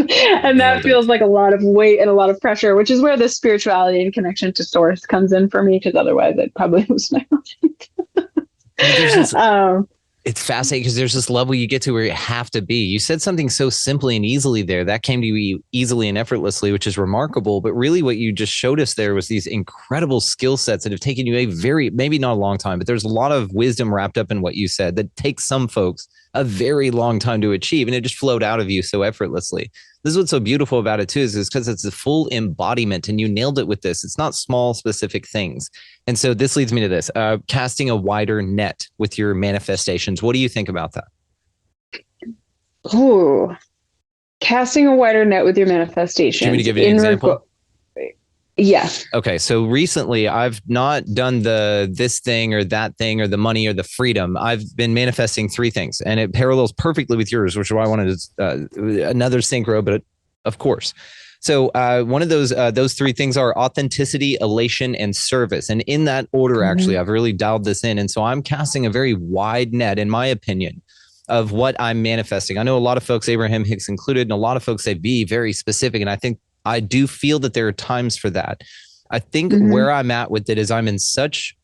And that feels like a lot of weight and a lot of pressure, which is where the spirituality and connection to source comes in for me, because otherwise I'd probably lose my mind. It's fascinating because there's this level you get to where you have to be. You said something so simply and easily there that came to you easily and effortlessly, which is remarkable. But really what you just showed us there was these incredible skill sets that have taken you maybe not a long time, but there's a lot of wisdom wrapped up in what you said that takes some folks a very long time to achieve. And it just flowed out of you so effortlessly. This is what's so beautiful about it too, is because it's the full embodiment, and you nailed it with this. It's not small, specific things. And so this leads me to this, casting a wider net with your manifestations. What do you think about that? Ooh, casting a wider net with your manifestations. Do you want me to give you an example? Yes. Okay. So recently I've not done this thing or that thing or the money or the freedom. I've been manifesting 3 things, and it parallels perfectly with yours, which is why I wanted another synchro, but of course. So one of those 3 things are authenticity, elation, and service. And in that order, actually, I've really dialed this in. And so I'm casting a very wide net, in my opinion, of what I'm manifesting. I know a lot of folks, Abraham Hicks included, and a lot of folks say be very specific. And I do feel that there are times for that. I think where I'm at with it is I'm in such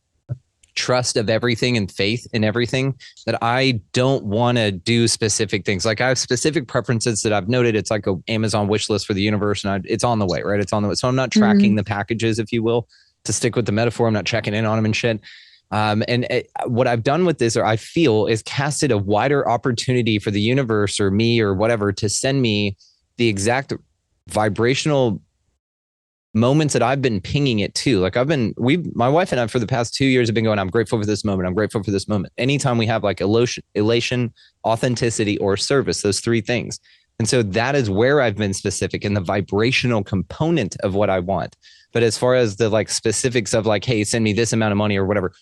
trust of everything and faith in everything that I don't want to do specific things. Like I have specific preferences that I've noted. It's like an Amazon wish list for the universe, and it's on the way, right? It's on the way. So I'm not tracking the packages, if you will, to stick with the metaphor. I'm not checking in on them and shit. What I've done with this, or I feel, is casted a wider opportunity for the universe or me or whatever to send me the exact vibrational moments that I've been pinging it to. Like my wife and I for the past 2 years have been going, I'm grateful for this moment. I'm grateful for this moment. Anytime we have like elation, authenticity, or service, those 3 things. And so that is where I've been specific in the vibrational component of what I want. But as far as the like specifics of like, hey, send me this amount of money or whatever,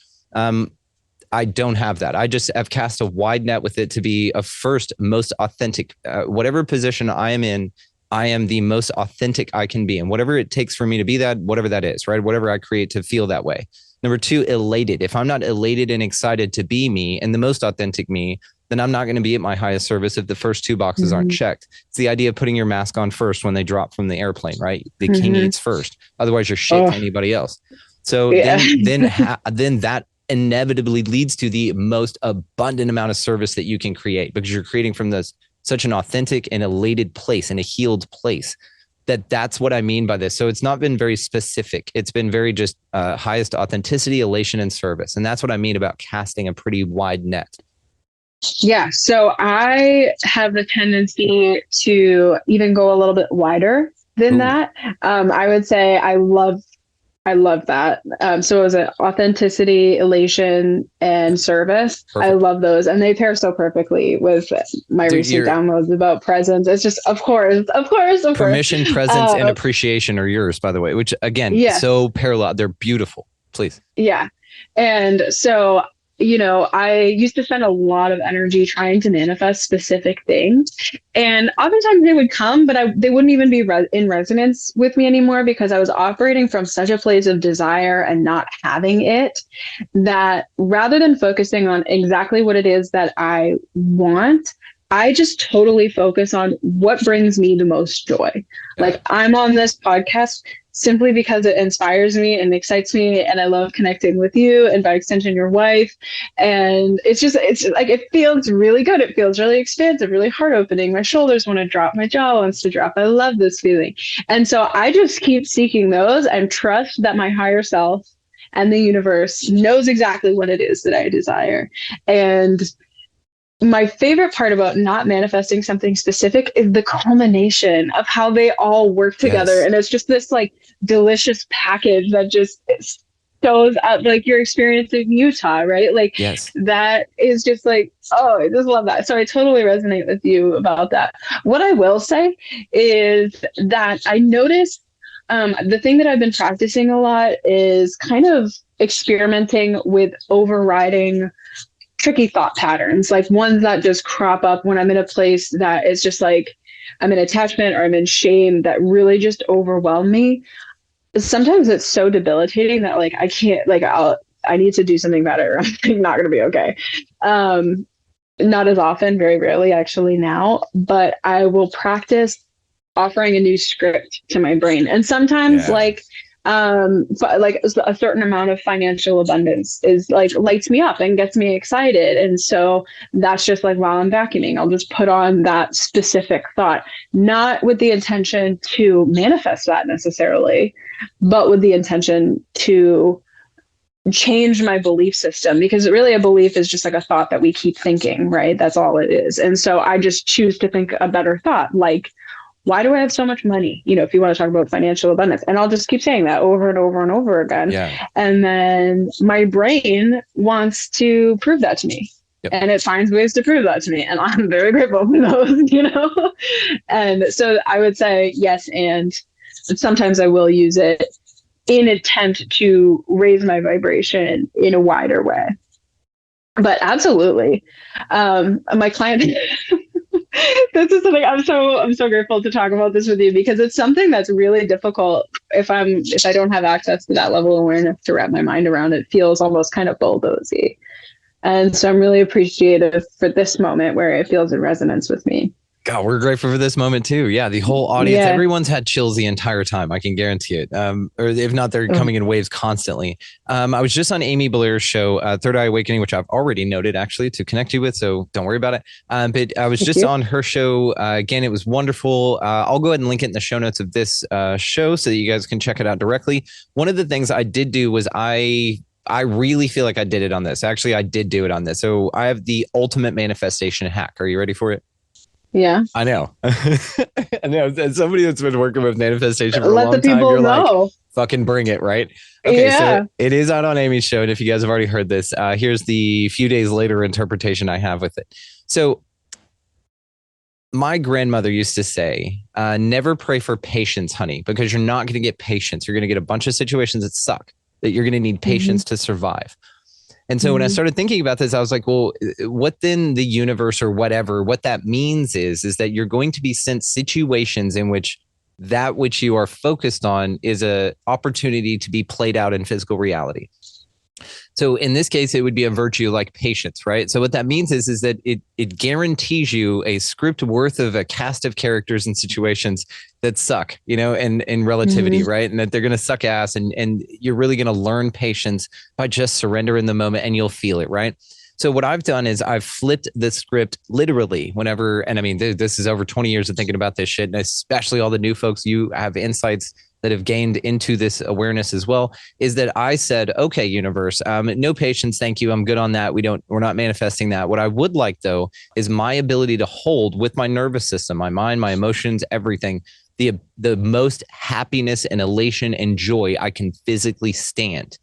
I don't have that. I just have cast a wide net with it to be a first, most authentic, whatever position I am in, I am the most authentic I can be. And whatever it takes for me to be that, whatever that is, right? Whatever I create to feel that way. Number 2, elated. If I'm not elated and excited to be me and the most authentic me, then I'm not going to be at my highest service if the first 2 boxes aren't checked. It's the idea of putting your mask on first when they drop from the airplane, right? The king eats first. Otherwise you're shit to anybody else. So then that inevitably leads to the most abundant amount of service that you can create, because you're creating from such an authentic and elated place and a healed place. That's what I mean by this. So it's not been very specific. It's been very just highest authenticity, elation, and service. And that's what I mean about casting a pretty wide net. Yeah. So I have the tendency to even go a little bit wider than that. I would say I love that. So it was an authenticity, elation, and service. Perfect. I love those. And they pair so perfectly with my recent downloads about presence. It's just, of course. Permission, presence, and appreciation are yours, by the way, which again, so parallel. They're beautiful. Please. Yeah. And so, I used to spend a lot of energy trying to manifest specific things. And oftentimes they would come, but they wouldn't even be in resonance with me anymore, because I was operating from such a place of desire and not having it, that rather than focusing on exactly what it is that I want, I just totally focus on what brings me the most joy. Like I'm on this podcast simply because it inspires me and excites me. And I love connecting with you and by extension, your wife. And it's like, it feels really good. It feels really expansive, really heart opening. My shoulders want to drop. My jaw wants to drop. I love this feeling. And so I just keep seeking those and trust that my higher self and the universe knows exactly what it is that I desire. And my favorite part about not manifesting something specific is the culmination of how they all work together. Yes. And it's just this like delicious package that just shows up, like your experience in Utah, right? Like, Yes. that is just like, oh, I just love that. So I totally resonate with you about that. What I will say is that I noticed the thing that I've been practicing a lot is kind of experimenting with overriding tricky thought patterns, like ones that just crop up when I'm in a place that is just like I'm in attachment or I'm in shame that really just overwhelm me. Sometimes it's so debilitating that like I can't, like I need to do something better. I'm not going to be okay. Not as often, very rarely actually now, but I will practice offering a new script to my brain. And sometimes but like a certain amount of financial abundance is like lights me up and gets me excited. And so that's just like while I'm vacuuming, I'll just put on that specific thought, not with the intention to manifest that necessarily, but with the intention to change my belief system, because really a belief is just like a thought that we keep thinking, right? That's all it is. And so I just choose to think a better thought, like, why do I have so much money? You know, if you want to talk about financial abundance, and I'll just keep saying that over and over and over again. Yeah. And then my brain wants to prove that to me. Yep. And it finds ways to prove that to me. And I'm very grateful for those, you know? And so I would say yes. And sometimes I will use it in attempt to raise my vibration in a wider way. But absolutely. My client... This is something I'm so grateful to talk about this with you, because it's something that's really difficult if I don't have access to that level of awareness to wrap my mind around. It feels almost kind of bulldozy. And so I'm really appreciative for this moment where it feels in resonance with me. God, we're grateful for this moment too. Yeah, the whole audience, everyone's had chills the entire time. I can guarantee it. Or if not, they're coming in waves constantly. I was just on Amy Blair's show, Third Eye Awakening, which I've already noted actually to connect you with, so don't worry about it. But I was just on her show. Again, it was wonderful. I'll go ahead and link it in the show notes of this show so that you guys can check it out directly. One of the things I did do was I really feel like I did it on this. Actually, I did do it on this. So I have the ultimate manifestation hack. Are you ready for it? Yeah, I know. I know. As somebody that's been working with manifestation for a long time, let the people know. Like, fucking bring it, right? Okay, so it is out on Amy's show, and if you guys have already heard this, here's the few days later interpretation I have with it. So my grandmother used to say, never pray for patience, honey, because you're not going to get patience. You're going to get a bunch of situations that suck, that you're going to need patience to survive. And so when I started thinking about this, I was like, well, what then the universe or whatever, what that means is that you're going to be sent situations in which that which you are focused on is a opportunity to be played out in physical reality. So in this case, it would be a virtue like patience, right? So what that means is that it guarantees you a script worth of a cast of characters and situations that suck, you know, and in relativity, right? And that they're going to suck ass, and you're really going to learn patience by just surrender in the moment, and you'll feel it, right? So what I've done is I've flipped the script literally whenever, and I mean, this is over 20 years of thinking about this shit, and especially all the new folks, you have insights that have gained into this awareness as well, is that I said, okay, universe, no patience. Thank you. I'm good on that. We're not manifesting that. What I would like though, is my ability to hold with my nervous system, my mind, my emotions, everything, the most happiness and elation and joy I can physically stand,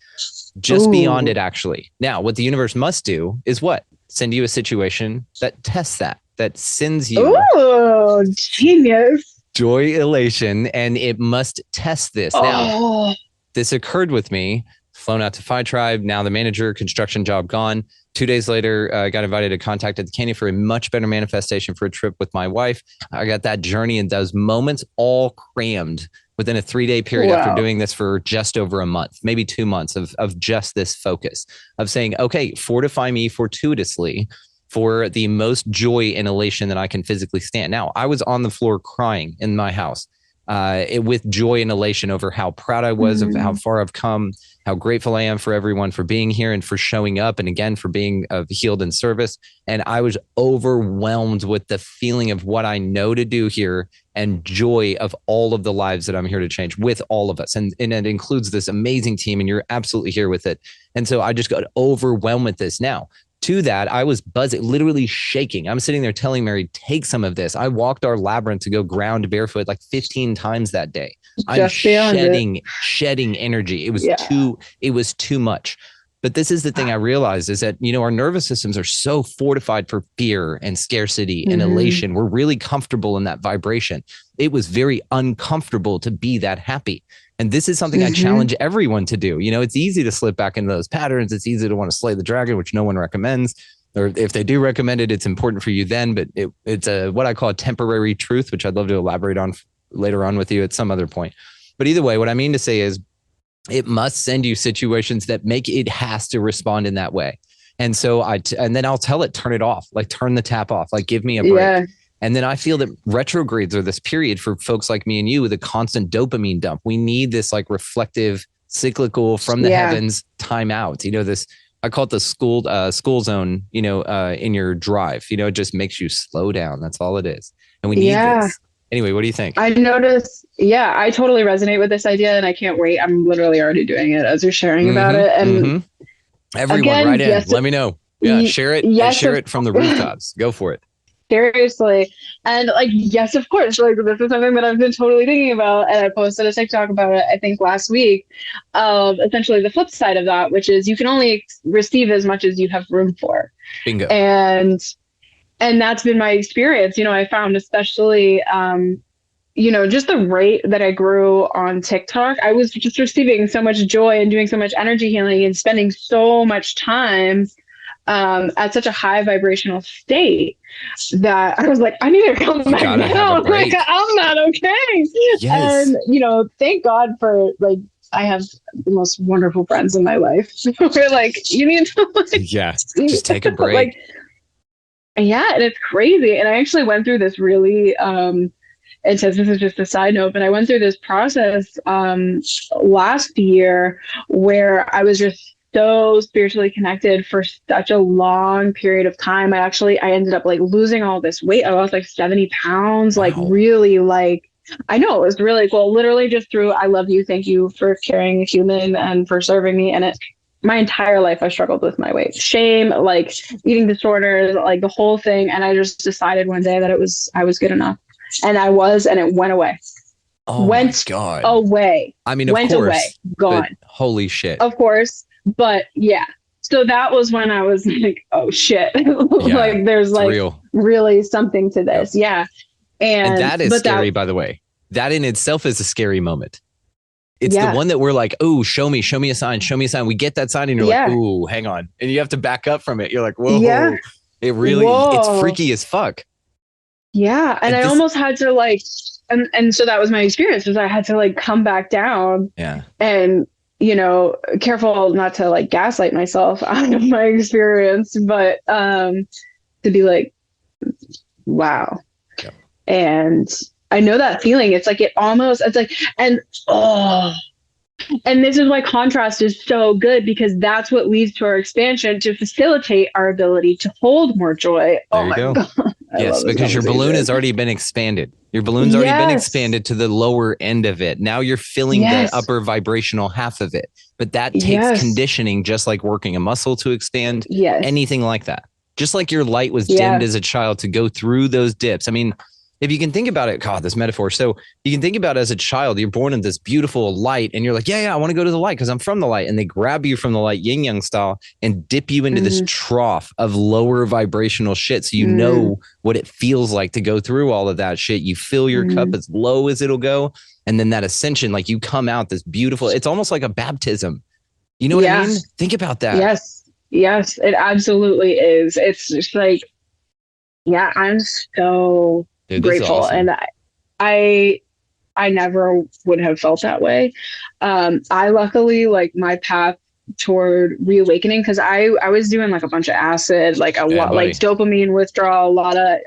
just beyond it actually. Now, what the universe must do is what? Send you a situation that tests that sends you. Oh, genius. Joy, elation, and it must test this. Now, this occurred with me, flown out to Phi Tribe, now the manager, construction job gone. 2 days later, I got invited to contact at the Canyon for a much better manifestation for a trip with my wife. I got that journey and those moments all crammed within a 3-day period after doing this for just over a month, maybe 2 months of just this focus of saying, okay, fortify me fortuitously for the most joy and elation that I can physically stand. Now, I was on the floor crying in my house. with joy and elation over how proud I was of how far I've come, how grateful I am for everyone for being here and for showing up, and again for being healed in service. And I was overwhelmed with the feeling of what I know to do here and joy of all of the lives that I'm here to change with all of us. And it includes this amazing team, and you're absolutely here with it. And so I just got overwhelmed with this. Now, to that, I was buzzing, literally shaking. I'm sitting there telling Mary, take some of this. I walked our labyrinth to go ground barefoot like 15 times that day. I'm shedding energy. It was too much. But this is the thing I realized is that, our nervous systems are so fortified for fear and scarcity and elation. We're really comfortable in that vibration. It was very uncomfortable to be that happy. And this is something I challenge everyone to do. It's easy to slip back into those patterns. It's easy to want to slay the dragon, which no one recommends. Or if they do recommend it, it's important for you then. But it's what I call a temporary truth, which I'd love to elaborate on later on with you at some other point. But either way, what I mean to say is it must send you situations that make it has to respond in that way. And so and then I'll tell it, turn it off, like turn the tap off, like give me a break. Yeah. And then I feel that retrogrades are this period for folks like me and you with a constant dopamine dump. We need this like reflective, cyclical from the heavens time out. This, I call it the school zone, in your drive. It just makes you slow down. That's all it is. And we need this. Anyway, what do you think? I noticed, I totally resonate with this idea, and I can't wait. I'm literally already doing it as you're sharing about it. And everyone, again, write in. Let me know. Yeah, share it. Share it from the rooftops. Go for it. Seriously. And yes, of course, this is something that I've been totally thinking about. And I posted a TikTok about it, I think last week. Essentially the flip side of that, which is you can only receive as much as you have room for. Bingo. And that's been my experience. I found especially, just the rate that I grew on TikTok, I was just receiving so much joy and doing so much energy healing and spending so much time at such a high vibrational state that I was like, I need to come back down. I'm not okay. Yes. And, thank God for I have the most wonderful friends in my life. We're like, you need to just take a break. And it's crazy. And I actually went through this really, it says this is just a side note, but I went through this process last year where I was just so spiritually connected for such a long period of time. I ended up losing all this weight. I lost 70 pounds, really I know it was really cool. Literally just through, I love you. Thank you for carrying a human and for serving me. And my entire life, I struggled with my weight, shame, eating disorders, the whole thing. And I just decided one day that I was good enough. And I was, and it went away. Oh my God. Away. I mean, of went course, away, gone. Holy shit. Of course. But yeah. So that was when I was like, oh shit. There's real. Really something to this. Yep. Yeah. And that is scary, by the way. That in itself is a scary moment. It's the one that we're like, oh, show me a sign, show me a sign. We get that sign and you're like, ooh, hang on. And you have to back up from it. You're like, whoa, it really, it's freaky as fuck. Yeah. And I almost had to and so that was my experience was I had to come back down. Yeah. And, careful not to gaslight myself out of my experience, but to be wow. Yep. And I know that feeling. It's and this is why contrast is so good, because that's what leads to our expansion to facilitate our ability to hold more joy. There you go. God. Yes, because your balloon has already been expanded. Your balloon's already been expanded to the lower end of it. Now you're filling the upper vibrational half of it. But that takes conditioning, just like working a muscle to expand, anything like that. Just like your light was dimmed as a child to go through those dips. I mean, if you can think about it, God, this metaphor. So you can think about it as a child, you're born in this beautiful light and you're like, I want to go to the light because I'm from the light. And they grab you from the light, yin yang style, and dip you into this trough of lower vibrational shit. So you know what it feels like to go through all of that shit. You fill your cup as low as it'll go. And then that ascension, you come out this beautiful, it's almost like a baptism. You know what I mean? Think about that. Yes, it absolutely is. It's just I'm so grateful. Awesome. And I never would have felt that way. I luckily my path toward reawakening, because I was doing a bunch of acid, lot dopamine withdrawal, a lot of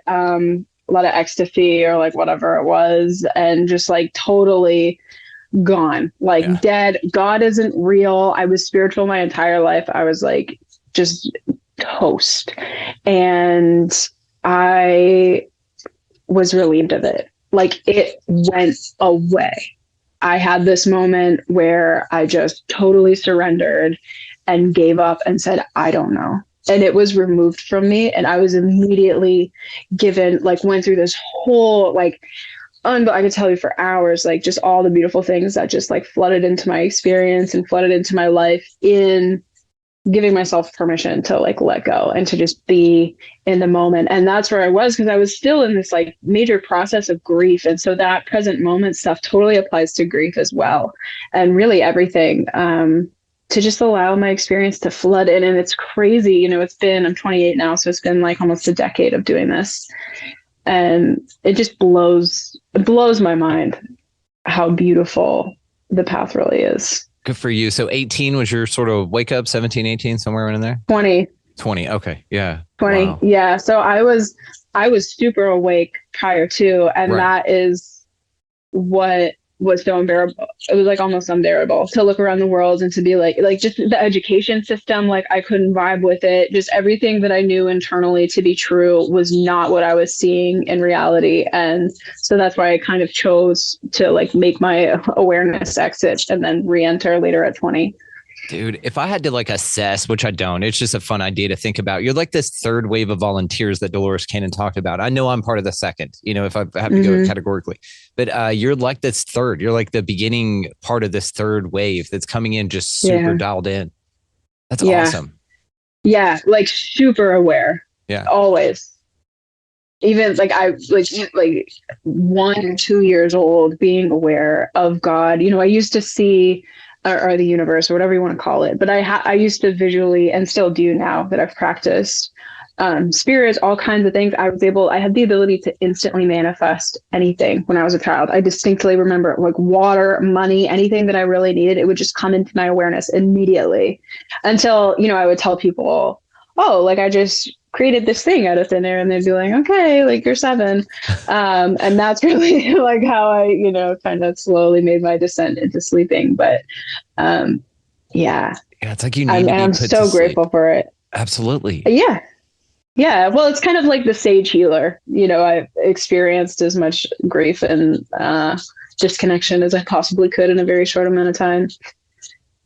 a lot of ecstasy or like whatever it was, and just like totally gone, like dead. God isn't real. I was spiritual my entire life. I was like just toast. And I was relieved of it. Like it went away. I had this moment where I just totally surrendered and gave up and said, I don't know. And it was removed from me. And I was immediately given, like, went through this whole, like, I could tell you for hours, like, just all the beautiful things that just, like, flooded into my experience and flooded into my life in giving myself permission to, like, let go and to just be in the moment. And that's where I was, because I was still in this, like, major process of grief. And so that present moment stuff totally applies to grief as well. And really everything. To just allow my experience to flood in. And it's crazy, you know, I'm 28 now, so it's been like almost a decade of doing this. And it just blows my mind how beautiful the path really is. Good for you. So 18 was your sort of wake up, 17, 18, somewhere in there? 20. Okay. Yeah. 20. Wow. Yeah. So I was super awake prior to, and that is what was so unbearable. It was like almost unbearable to look around the world and to be like just the education system, like I couldn't vibe with it. Just everything that I knew internally to be true was not what I was seeing in reality. And so that's why I kind of chose to like make my awareness exit and then re-enter later at 20. Dude, if I had to like assess, which I don't, it's just a fun idea to think about. You're like this third wave of volunteers that Dolores Cannon talked about. I know I'm part of the second, you know, if I have to go categorically, but you're like this third, you're like the beginning part of this third wave that's coming in just super dialed in. That's awesome. Yeah. Like super aware. Yeah. Always. Even like I like 1 or 2 years old, being aware of God. You know, I used to see or the universe or whatever you want to call it. But I used to visually, and still do now that I've practiced, spirits, all kinds of things. I had the ability to instantly manifest anything when I was a child. I distinctly remember like water, money, anything that I really needed, it would just come into my awareness immediately until, you know, I would tell people, oh, like I just created this thing out of thin air, and they'd be like, okay, like you're 7. And that's really like how I, you know, kind of slowly made my descent into sleeping. But yeah, it's like you need I'm so grateful for it. Absolutely. Yeah. Well, it's kind of like the sage healer. You know, I've experienced as much grief and disconnection as I possibly could in a very short amount of time.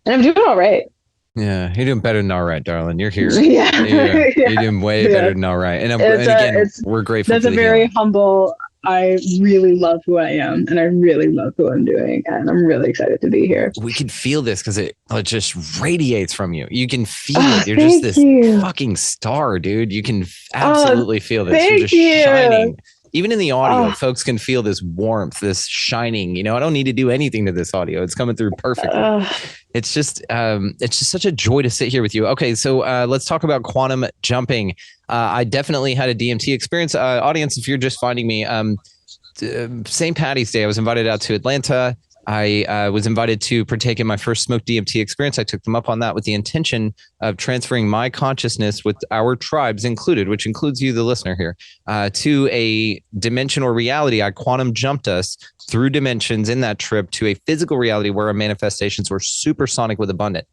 And I'm doing all right. Yeah, you're doing better than all right, darling. You're here. You're doing way better than all right. And we're grateful. That's a very humble. I really love who I am, and I really love who I'm doing, and I'm really excited to be here. We can feel this because it just radiates from you. You can feel it. You're just this fucking star, dude. You can absolutely feel this. You're just shining. Even in the audio, folks can feel this warmth, this shining. You know, I don't need to do anything to this audio. It's coming through perfectly. It's just such a joy to sit here with you. Okay, so let's talk about quantum jumping. I definitely had a DMT experience. Audience, if you're just finding me, St. Patty's Day, I was invited out to Atlanta. I was invited to partake in my first smoked DMT experience. I took them up on that with the intention of transferring my consciousness with our tribes included, which includes you, the listener here, to a dimension or reality. I quantum jumped us through dimensions in that trip to a physical reality where our manifestations were supersonic with abundant.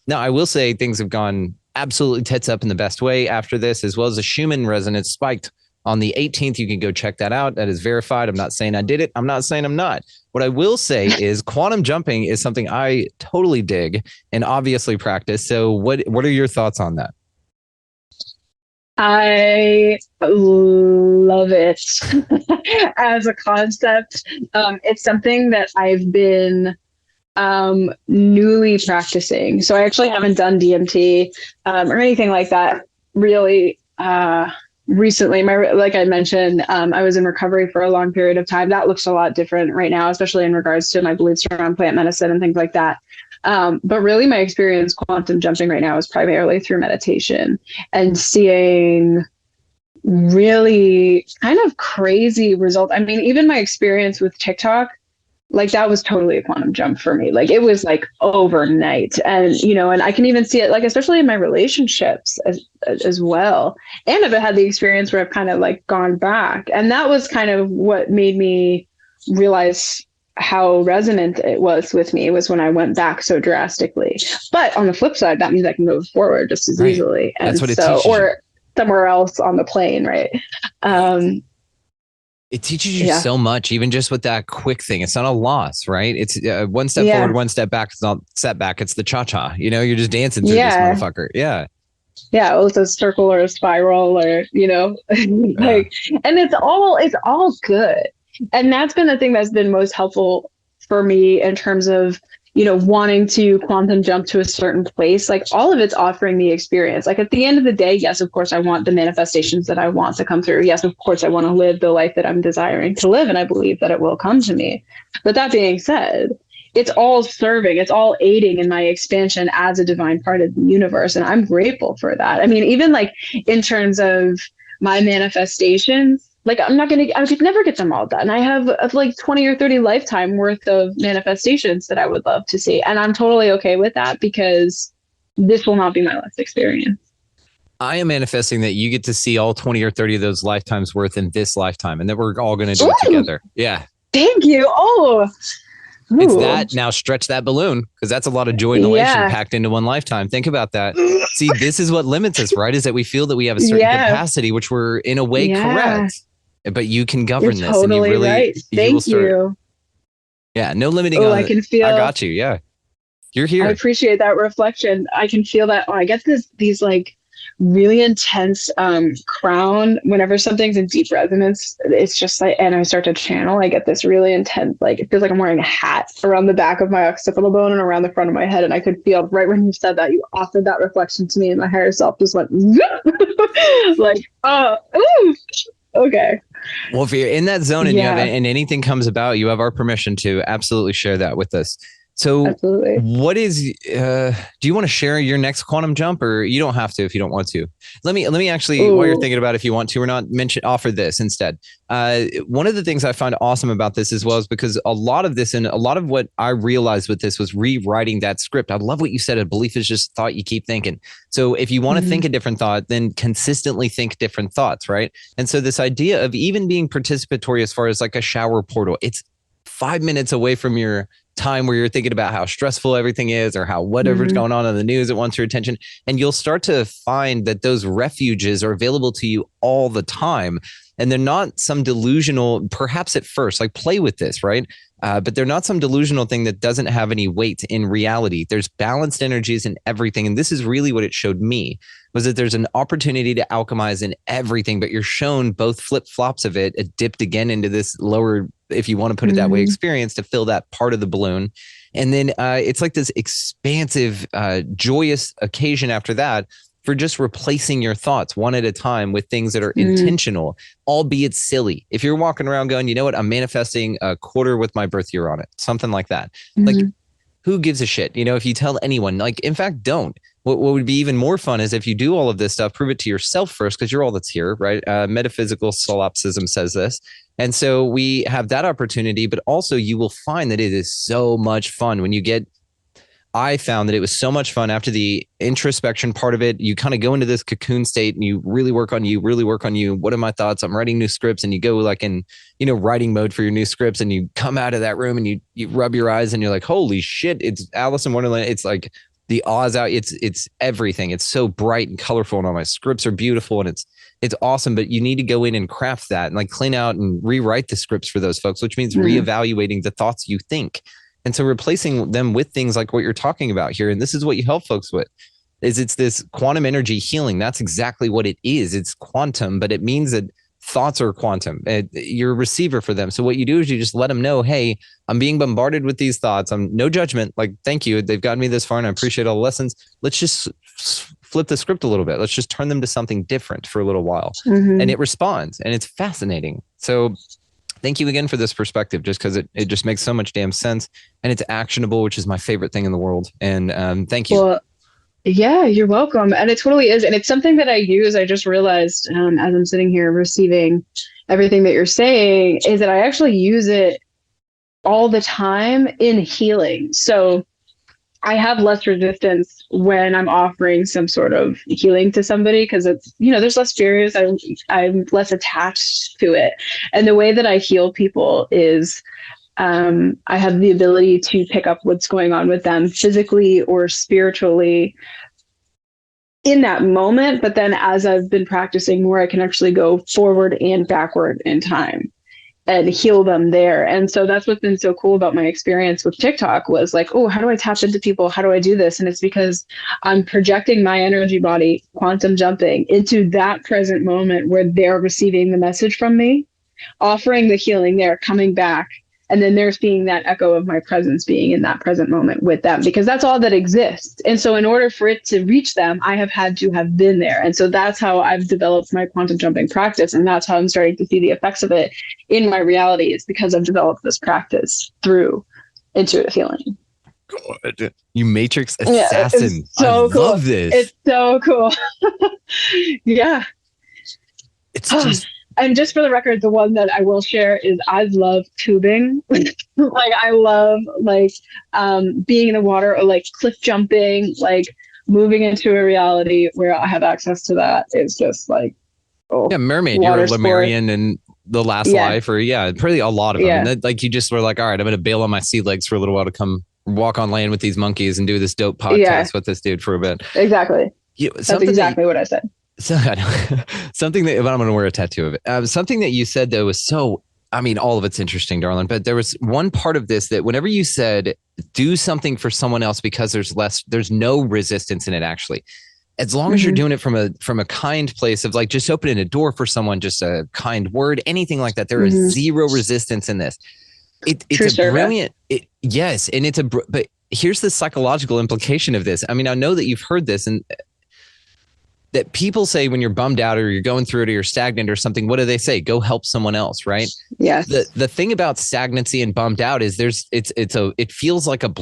Now, I will say things have gone absolutely tits up in the best way after this, as well as the Schumann resonance spiked on the 18th. You can go check that out. That is verified. I'm not saying I did it. I'm not saying I'm not. What I will say is quantum jumping is something I totally dig and obviously practice. So what are your thoughts on that? I love it as a concept. It's something that I've been newly practicing. So I actually haven't done DMT or anything like that really recently. Like I mentioned, I was in recovery for a long period of time. That looks a lot different right now, especially in regards to my beliefs around plant medicine and things like that. But really my experience quantum jumping right now is primarily through meditation and seeing really kind of crazy results. I mean, even my experience with TikTok Like that was totally a quantum jump for me. Like it was like overnight. And, you know, and I can even see it like, especially in my relationships as well. And I've had the experience where I've kind of like gone back. And that was kind of what made me realize how resonant it was with me, was when I went back so drastically. But on the flip side, that means I can move forward just as easily. And that's what it teaches or you. somewhere else on the plane. Right. It teaches you so much, even just with that quick thing. It's not a loss, right? It's one step forward, one step back. It's not setback. It's the cha-cha. You know, you're just dancing through this motherfucker. Yeah. Yeah, it was a circle or a spiral, or, you know, like, and it's all good. And that's been the thing that's been most helpful for me in terms of, you know, wanting to quantum jump to a certain place. Like all of it's offering the experience. Like at the end of the day, yes, of course, I want the manifestations that I want to come through. Yes, of course, I want to live the life that I'm desiring to live. And I believe that it will come to me. But that being said, it's all serving, it's all aiding in my expansion as a divine part of the universe. And I'm grateful for that. I mean, even like in terms of my manifestations, like I could never get them all done. I have like 20 or 30 lifetime worth of manifestations that I would love to see. And I'm totally okay with that, because this will not be my last experience. I am manifesting that you get to see all 20 or 30 of those lifetimes worth in this lifetime, and that we're all going to do it together. Yeah. Thank you. Oh, it's that. Now stretch that balloon, because that's a lot of joy and elation packed into one lifetime. Think about that. See, this is what limits us, right? Is that we feel that we have a certain capacity, which we're in a way correct. But you can govern You're this. Totally and you really, right. Thank you. Yeah, no limiting on I can feel. I got you. Yeah. You're here. I appreciate that reflection. I can feel that. I get these like really intense crown whenever something's in deep resonance. It's just like, and I start to channel, I get this really intense, like it feels like I'm wearing a hat around the back of my occipital bone and around the front of my head. And I could feel right when you said that, you offered that reflection to me, and my higher self just went like, oh, ooh, okay. Well, if you're in that zone and you have, and anything comes about, you have our permission to absolutely share that with us. So absolutely. What is, do you want to share your next quantum jump, or you don't have to if you don't want to? Let me actually, while you're thinking about if you want to or not, offer this instead. One of the things I find awesome about this as well is because a lot of this and a lot of what I realized with this was rewriting that script. I love what you said. A belief is just thought you keep thinking. So if you want to think a different thought, then consistently think different thoughts, right? And so this idea of even being participatory as far as like a shower portal, it's 5 minutes away from your time where you're thinking about how stressful everything is, or how whatever's going on in the news that wants your attention. And you'll start to find that those refuges are available to you all the time. And they're not some delusional, perhaps at first, like play with this, right? But they're not some delusional thing that doesn't have any weight in reality. There's balanced energies in everything. And this is really what it showed me, was that there's an opportunity to alchemize in everything, but you're shown both flip-flops of it, dipped again into this lower, if you want to put it that way, experience to fill that part of the balloon. And then it's like this expansive, joyous occasion after that for just replacing your thoughts one at a time with things that are intentional, albeit silly. If you're walking around going, you know what, I'm manifesting a quarter with my birth year on it, something like that. Like, who gives a shit? You know, if you tell anyone, like, in fact, don't. What would be even more fun is if you do all of this stuff, prove it to yourself first, because you're all that's here, right? Metaphysical solipsism says this. And so we have that opportunity, but also you will find that it is so much fun when you get, I found that it was so much fun after the introspection part of it. You kind of go into this cocoon state and you really work on you. What are my thoughts? I'm writing new scripts, and you go like in, you know, writing mode for your new scripts, and you come out of that room and you rub your eyes and you're like, holy shit, it's Alice in Wonderland. It's like the awes out. It's everything. It's so bright and colorful, and all my scripts are beautiful, and it's awesome. But you need to go in and craft that and like clean out and rewrite the scripts for those folks, which means reevaluating the thoughts you think. And so replacing them with things like what you're talking about here, and this is what you help folks with, is it's this quantum energy healing. That's exactly what it is. It's quantum, but it means that thoughts are quantum. You're a receiver for them. So what you do is you just let them know, hey, I'm being bombarded with these thoughts. I'm no judgment. Like, thank you. They've gotten me this far and I appreciate all the lessons. Let's just flip the script a little bit. Let's just turn them to something different for a little while. And it responds, and it's fascinating. So thank you again for this perspective, just because it just makes so much damn sense, and it's actionable, which is my favorite thing in the world. And thank you. Well, yeah, you're welcome. And it totally is. And it's something that I use. I just realized as I'm sitting here receiving everything that you're saying, is that I actually use it all the time in healing. So I have less resistance when I'm offering some sort of healing to somebody because it's, there's less barriers. I'm less attached to it. And the way that I heal people is I have the ability to pick up what's going on with them physically or spiritually in that moment. But then as I've been practicing more, I can actually go forward and backward in time and heal them there. And so that's what's been so cool about my experience with TikTok was like, oh, how do I tap into people? How do I do this? And it's because I'm projecting my energy body, quantum jumping into that present moment where they're receiving the message from me, offering the healing there, coming back. And then they're seeing that echo of my presence being in that present moment with them, because that's all that exists. And so in order for it to reach them, I have had to have been there. And so that's how I've developed my quantum jumping practice. And that's how I'm starting to see the effects of it in my reality, is because I've developed this practice through intuitive healing. God. You Matrix assassin. Yeah, so I cool. love this. It's so cool. Yeah. It's just... And just for the record, the one that I will share is I love tubing. Like I love being in the water or like cliff jumping, like moving into a reality where I have access to that. It's just like, yeah, mermaid. You're a Lemurian in The Last Life, or probably a lot of them. And like you just were like, all right, I'm going to bail on my sea legs for a little while to come walk on land with these monkeys and do this dope podcast with this dude for a bit. Exactly. That's exactly what I said. So something that, but I'm going to wear a tattoo of it. Something that you said though was so, I mean, all of it's interesting, darling, but there was one part of this that whenever you said do something for someone else because there's no resistance in it, actually, as long as you're doing it from a kind place of like just opening a door for someone, just a kind word, anything like that, there is zero resistance in this. It's a brilliant, yes. And but here's the psychological implication of this. I mean, I know that you've heard this, and that people say when you're bummed out or you're going through it or you're stagnant or something, what do they say? Go help someone else, right? Yes. The thing about stagnancy and bummed out is it feels like a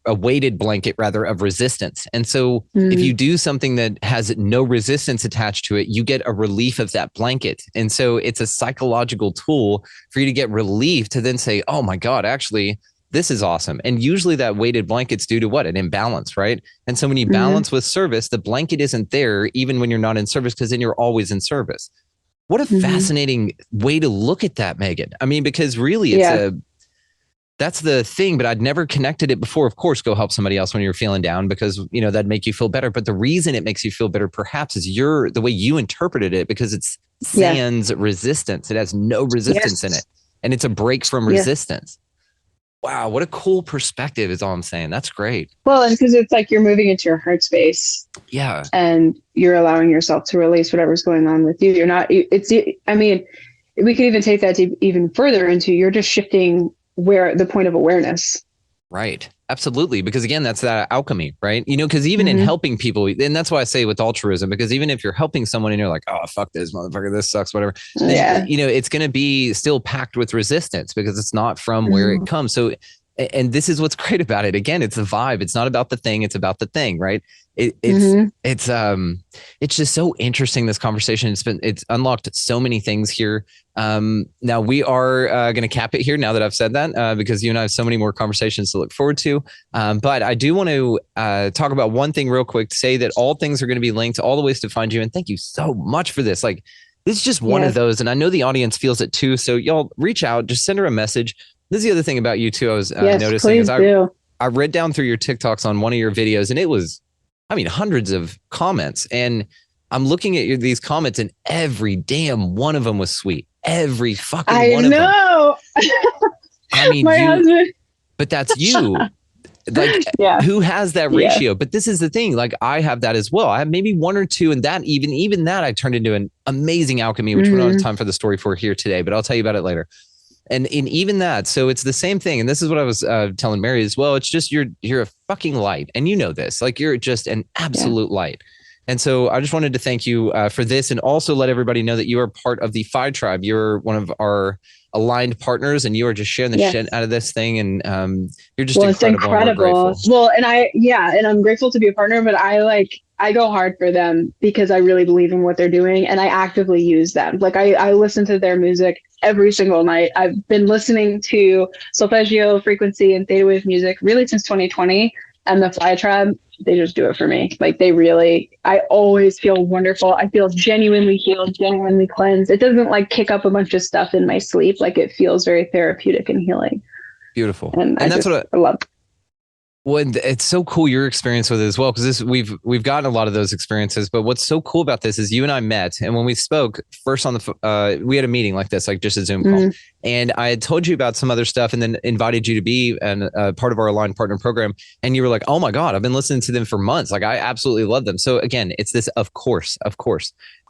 weighted blanket rather of resistance. And so if you do something that has no resistance attached to it, you get a relief of that blanket. And so it's a psychological tool for you to get relief to then say, oh my God, actually, this is awesome. And usually that weighted blanket's due to what? An imbalance, right? And so when you balance with service, the blanket isn't there even when you're not in service, because then you're always in service. What a fascinating way to look at that, Meghan. I mean, because really that's the thing, but I'd never connected it before. Of course, go help somebody else when you're feeling down, because that'd make you feel better. But the reason it makes you feel better perhaps is the way you interpreted it, because it's sans resistance. It has no resistance in it. And it's a break from resistance. Wow, what a cool perspective is all I'm saying. That's great. Well, and because it's like you're moving into your heart space. Yeah. And you're allowing yourself to release whatever's going on with you. You're not, I mean, we could even take that even further into you're just shifting where the point of awareness. Right. Absolutely. Because again, that's that alchemy, right? Because even in helping people, and that's why I say with altruism, because even if you're helping someone and you're like, oh, fuck this motherfucker, this sucks, whatever, then, it's going to be still packed with resistance because it's not from where it comes. So, and this is what's great about it. Again, it's a vibe. It's not about the thing. It's about the thing, right? It's just so interesting, this conversation. It's unlocked so many things here. Now we are going to cap it here now that I've said that, because you and I have so many more conversations to look forward to. But I do want to talk about one thing real quick, to say that all things are going to be linked, all the ways to find you. And thank you so much for this. Like, this is just one of those. And I know the audience feels it too. So y'all reach out, just send her a message. This is the other thing about you too. I was noticing is I read down through your TikToks on one of your videos, and it was, hundreds of comments, and I'm looking at these comments, and every damn one of them was sweet. Every fucking one of them. I know. My husband. But that's you. Like, who has that ratio? But this is the thing. Like, I have that as well. I have maybe one or two, and that even that I turned into an amazing alchemy, which we don't have time for the story for here today, but I'll tell you about it later. And in even that, so it's the same thing. And this is what I was telling Mary as well. It's just you're a fucking light, and you know this. Like, you're just an absolute light. And so I just wanted to thank you for this, and also let everybody know that you are part of the Phi Tribe. You're one of our aligned partners, and you are just sharing the shit out of this thing. And you're just incredible. And we're grateful. Well, and I'm grateful to be a partner, but I go hard for them because I really believe in what they're doing, and I actively use them. Like I listen to their music every single night. I've been listening to solfeggio, frequency, and theta wave music really since 2020, and the Phi Tribe, they just do it for me. Like I always feel wonderful. I feel genuinely healed, genuinely cleansed. It doesn't like kick up a bunch of stuff in my sleep. Like it feels very therapeutic and healing. Beautiful. And that's what I love. Well, it's so cool your experience with it as well, because we've gotten a lot of those experiences. But what's so cool about this is you and I met, and when we spoke first on we had a meeting like this, like just a Zoom call, and I had told you about some other stuff, and then invited you to be part of our aligned partner program, and you were like, "Oh my God, I've been listening to them for months. Like I absolutely love them." So again, it's this, of course,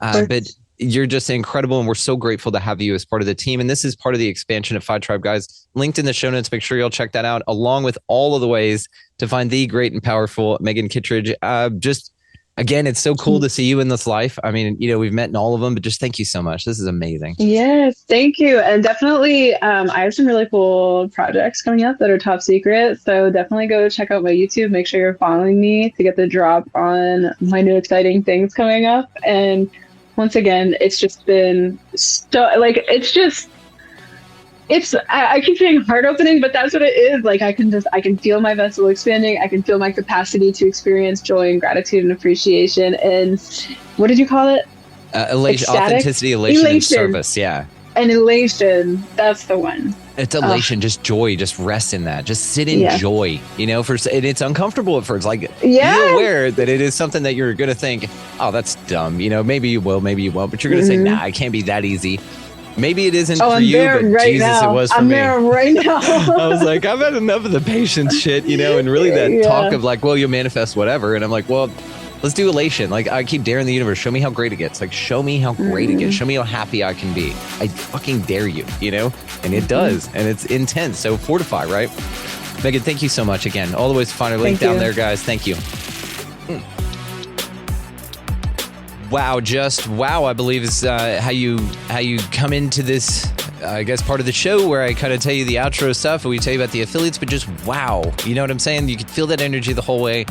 but you're just incredible, and we're so grateful to have you as part of the team. And this is part of the expansion of Phi Tribe, guys. Linked in the show notes. Make sure you'll check that out, along with all of the ways to find the great and powerful Meghan Kittredge. Just again, it's so cool to see you in this life. I mean, we've met in all of them, but just thank you so much. This is amazing. Yes, thank you. And definitely, I have some really cool projects coming up that are top secret. So definitely go check out my YouTube. Make sure you're following me to get the drop on my new exciting things coming up. And once again, it's just been I keep saying heart opening, but that's what it is. Like I can feel my vessel expanding. I can feel my capacity to experience joy and gratitude and appreciation. And what did you call it? Elation, authenticity, elation, and service. Yeah. And elation. That's the one. It's elation, just joy, just rest in that. Just sit in joy, and it's uncomfortable at first. Like, be aware that it is something that you're going to think, oh, that's dumb. Maybe you will, maybe you won't, but you're going to say, nah, it can't be that easy. Maybe it isn't for you, but Jesus, it was for me. I'm there right now. I was like, I've had enough of the patience shit, and really that talk of like, well, you'll manifest whatever. And I'm like, well, let's do elation. Like I keep daring the universe. Show me how great it gets. Like show me how great it gets. Show me how happy I can be. I fucking dare you, and it does. And it's intense. So fortify, right? Meghan, thank you so much again. All the ways to find our link down there, guys. Thank you. Wow, just wow, I believe is how you come into this, I guess, part of the show where I kind of tell you the outro stuff and we tell you about the affiliates, but just wow. You know what I'm saying? You could feel that energy the whole way.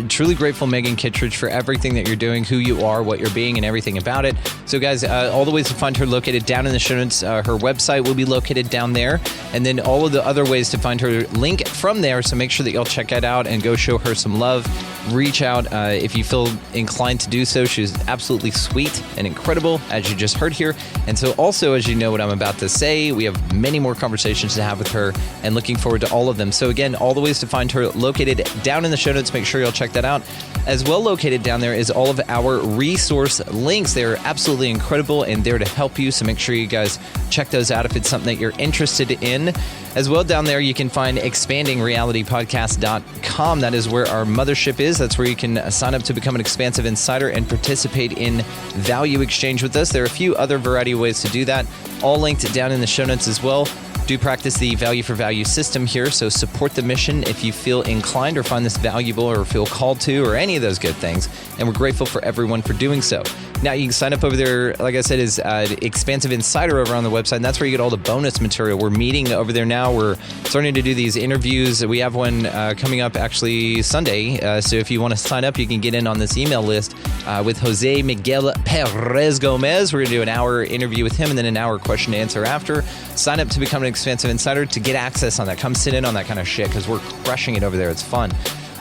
Truly grateful, Meghan Kittredge, for everything that you're doing, who you are, what you're being, and everything about it. So guys, all the ways to find her located down in the show notes. Her website will be located down there. And then all of the other ways to find her link from there. So make sure that y'all check that out and go show her some love. Reach out if you feel inclined to do so. She's absolutely sweet and incredible, as you just heard here. And so also, as you know what I'm about to say, we have many more conversations to have with her and looking forward to all of them. So again, all the ways to find her located down in the show notes. Make sure you'll check that out. As well, located down there is all of our resource links. They're absolutely incredible and there to help you. So make sure you guys check those out if it's something that you're interested in. As well, down there, you can find expandingrealitypodcast.com. That is where our mothership is. That's where you can sign up to become an expansive insider and participate in value exchange with us. There are a few other variety of ways to do that, all linked down in the show notes as well. Do practice the value for value system here, so support the mission if you feel inclined or find this valuable or feel called to or any of those good things. And we're grateful for everyone for doing so. Now, you can sign up over there, like I said, is Expansive Insider over on the website, and that's where you get all the bonus material. We're meeting over there now. We're starting to do these interviews. We have one coming up actually Sunday, so if you want to sign up, you can get in on this email list with Jose Miguel Perez Gomez. We're going to do an hour interview with him and then an hour question and answer after. Sign up to become an Expansive Insider to get access on that. Come sit in on that kind of shit because we're crushing it over there. It's fun.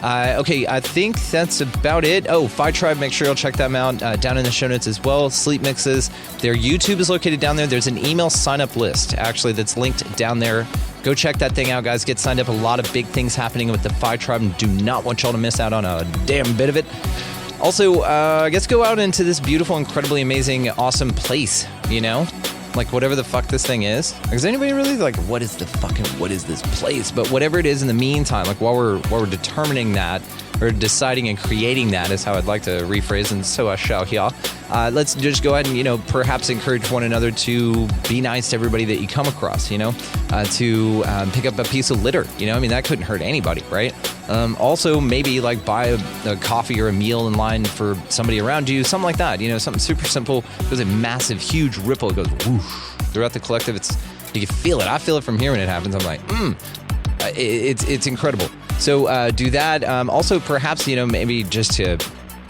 Okay, I think that's about it. Oh, Phi Tribe, make sure you'll check them out down in the show notes as well. Sleep Mixes. Their YouTube is located down there. There's an email sign-up list, actually, that's linked down there. Go check that thing out, guys. Get signed up. A lot of big things happening with the Phi Tribe, and do not want y'all to miss out on a damn bit of it. Also, I guess go out into this beautiful, incredibly amazing, awesome place, Like, whatever the fuck this thing is. Is anybody really like, what is this place? But whatever it is in the meantime, like while we're determining that or deciding and creating that is how I'd like to rephrase, and so I shall here. Let's just go ahead and, perhaps encourage one another to be nice to everybody that you come across, to pick up a piece of litter, that couldn't hurt anybody, right? Also, maybe like buy a coffee or a meal in line for somebody around you, something like that. Something super simple. There's a massive, huge ripple. It goes whoosh throughout the collective. You can feel it. I feel it from here when it happens. I'm like, it's incredible. So do that. Also, perhaps, maybe just to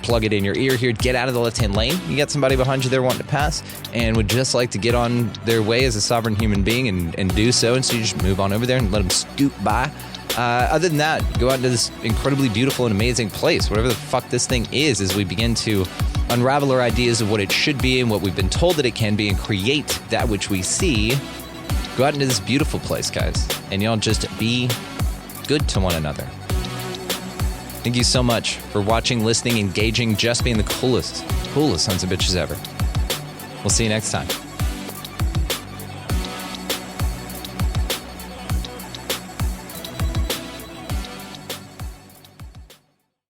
plug it in your ear here, get out of the left-hand lane. You got somebody behind you there wanting to pass and would just like to get on their way as a sovereign human being and do so. And so you just move on over there and let them scoot by. Other than that, go out into this incredibly beautiful and amazing place, whatever the fuck this thing is, as we begin to unravel our ideas of what it should be and what we've been told that it can be and create that which we see. Go out into this beautiful place, guys, and y'all just be good to one another. Thank you so much for watching, listening, engaging, just being the coolest sons of bitches ever. We'll see you next time.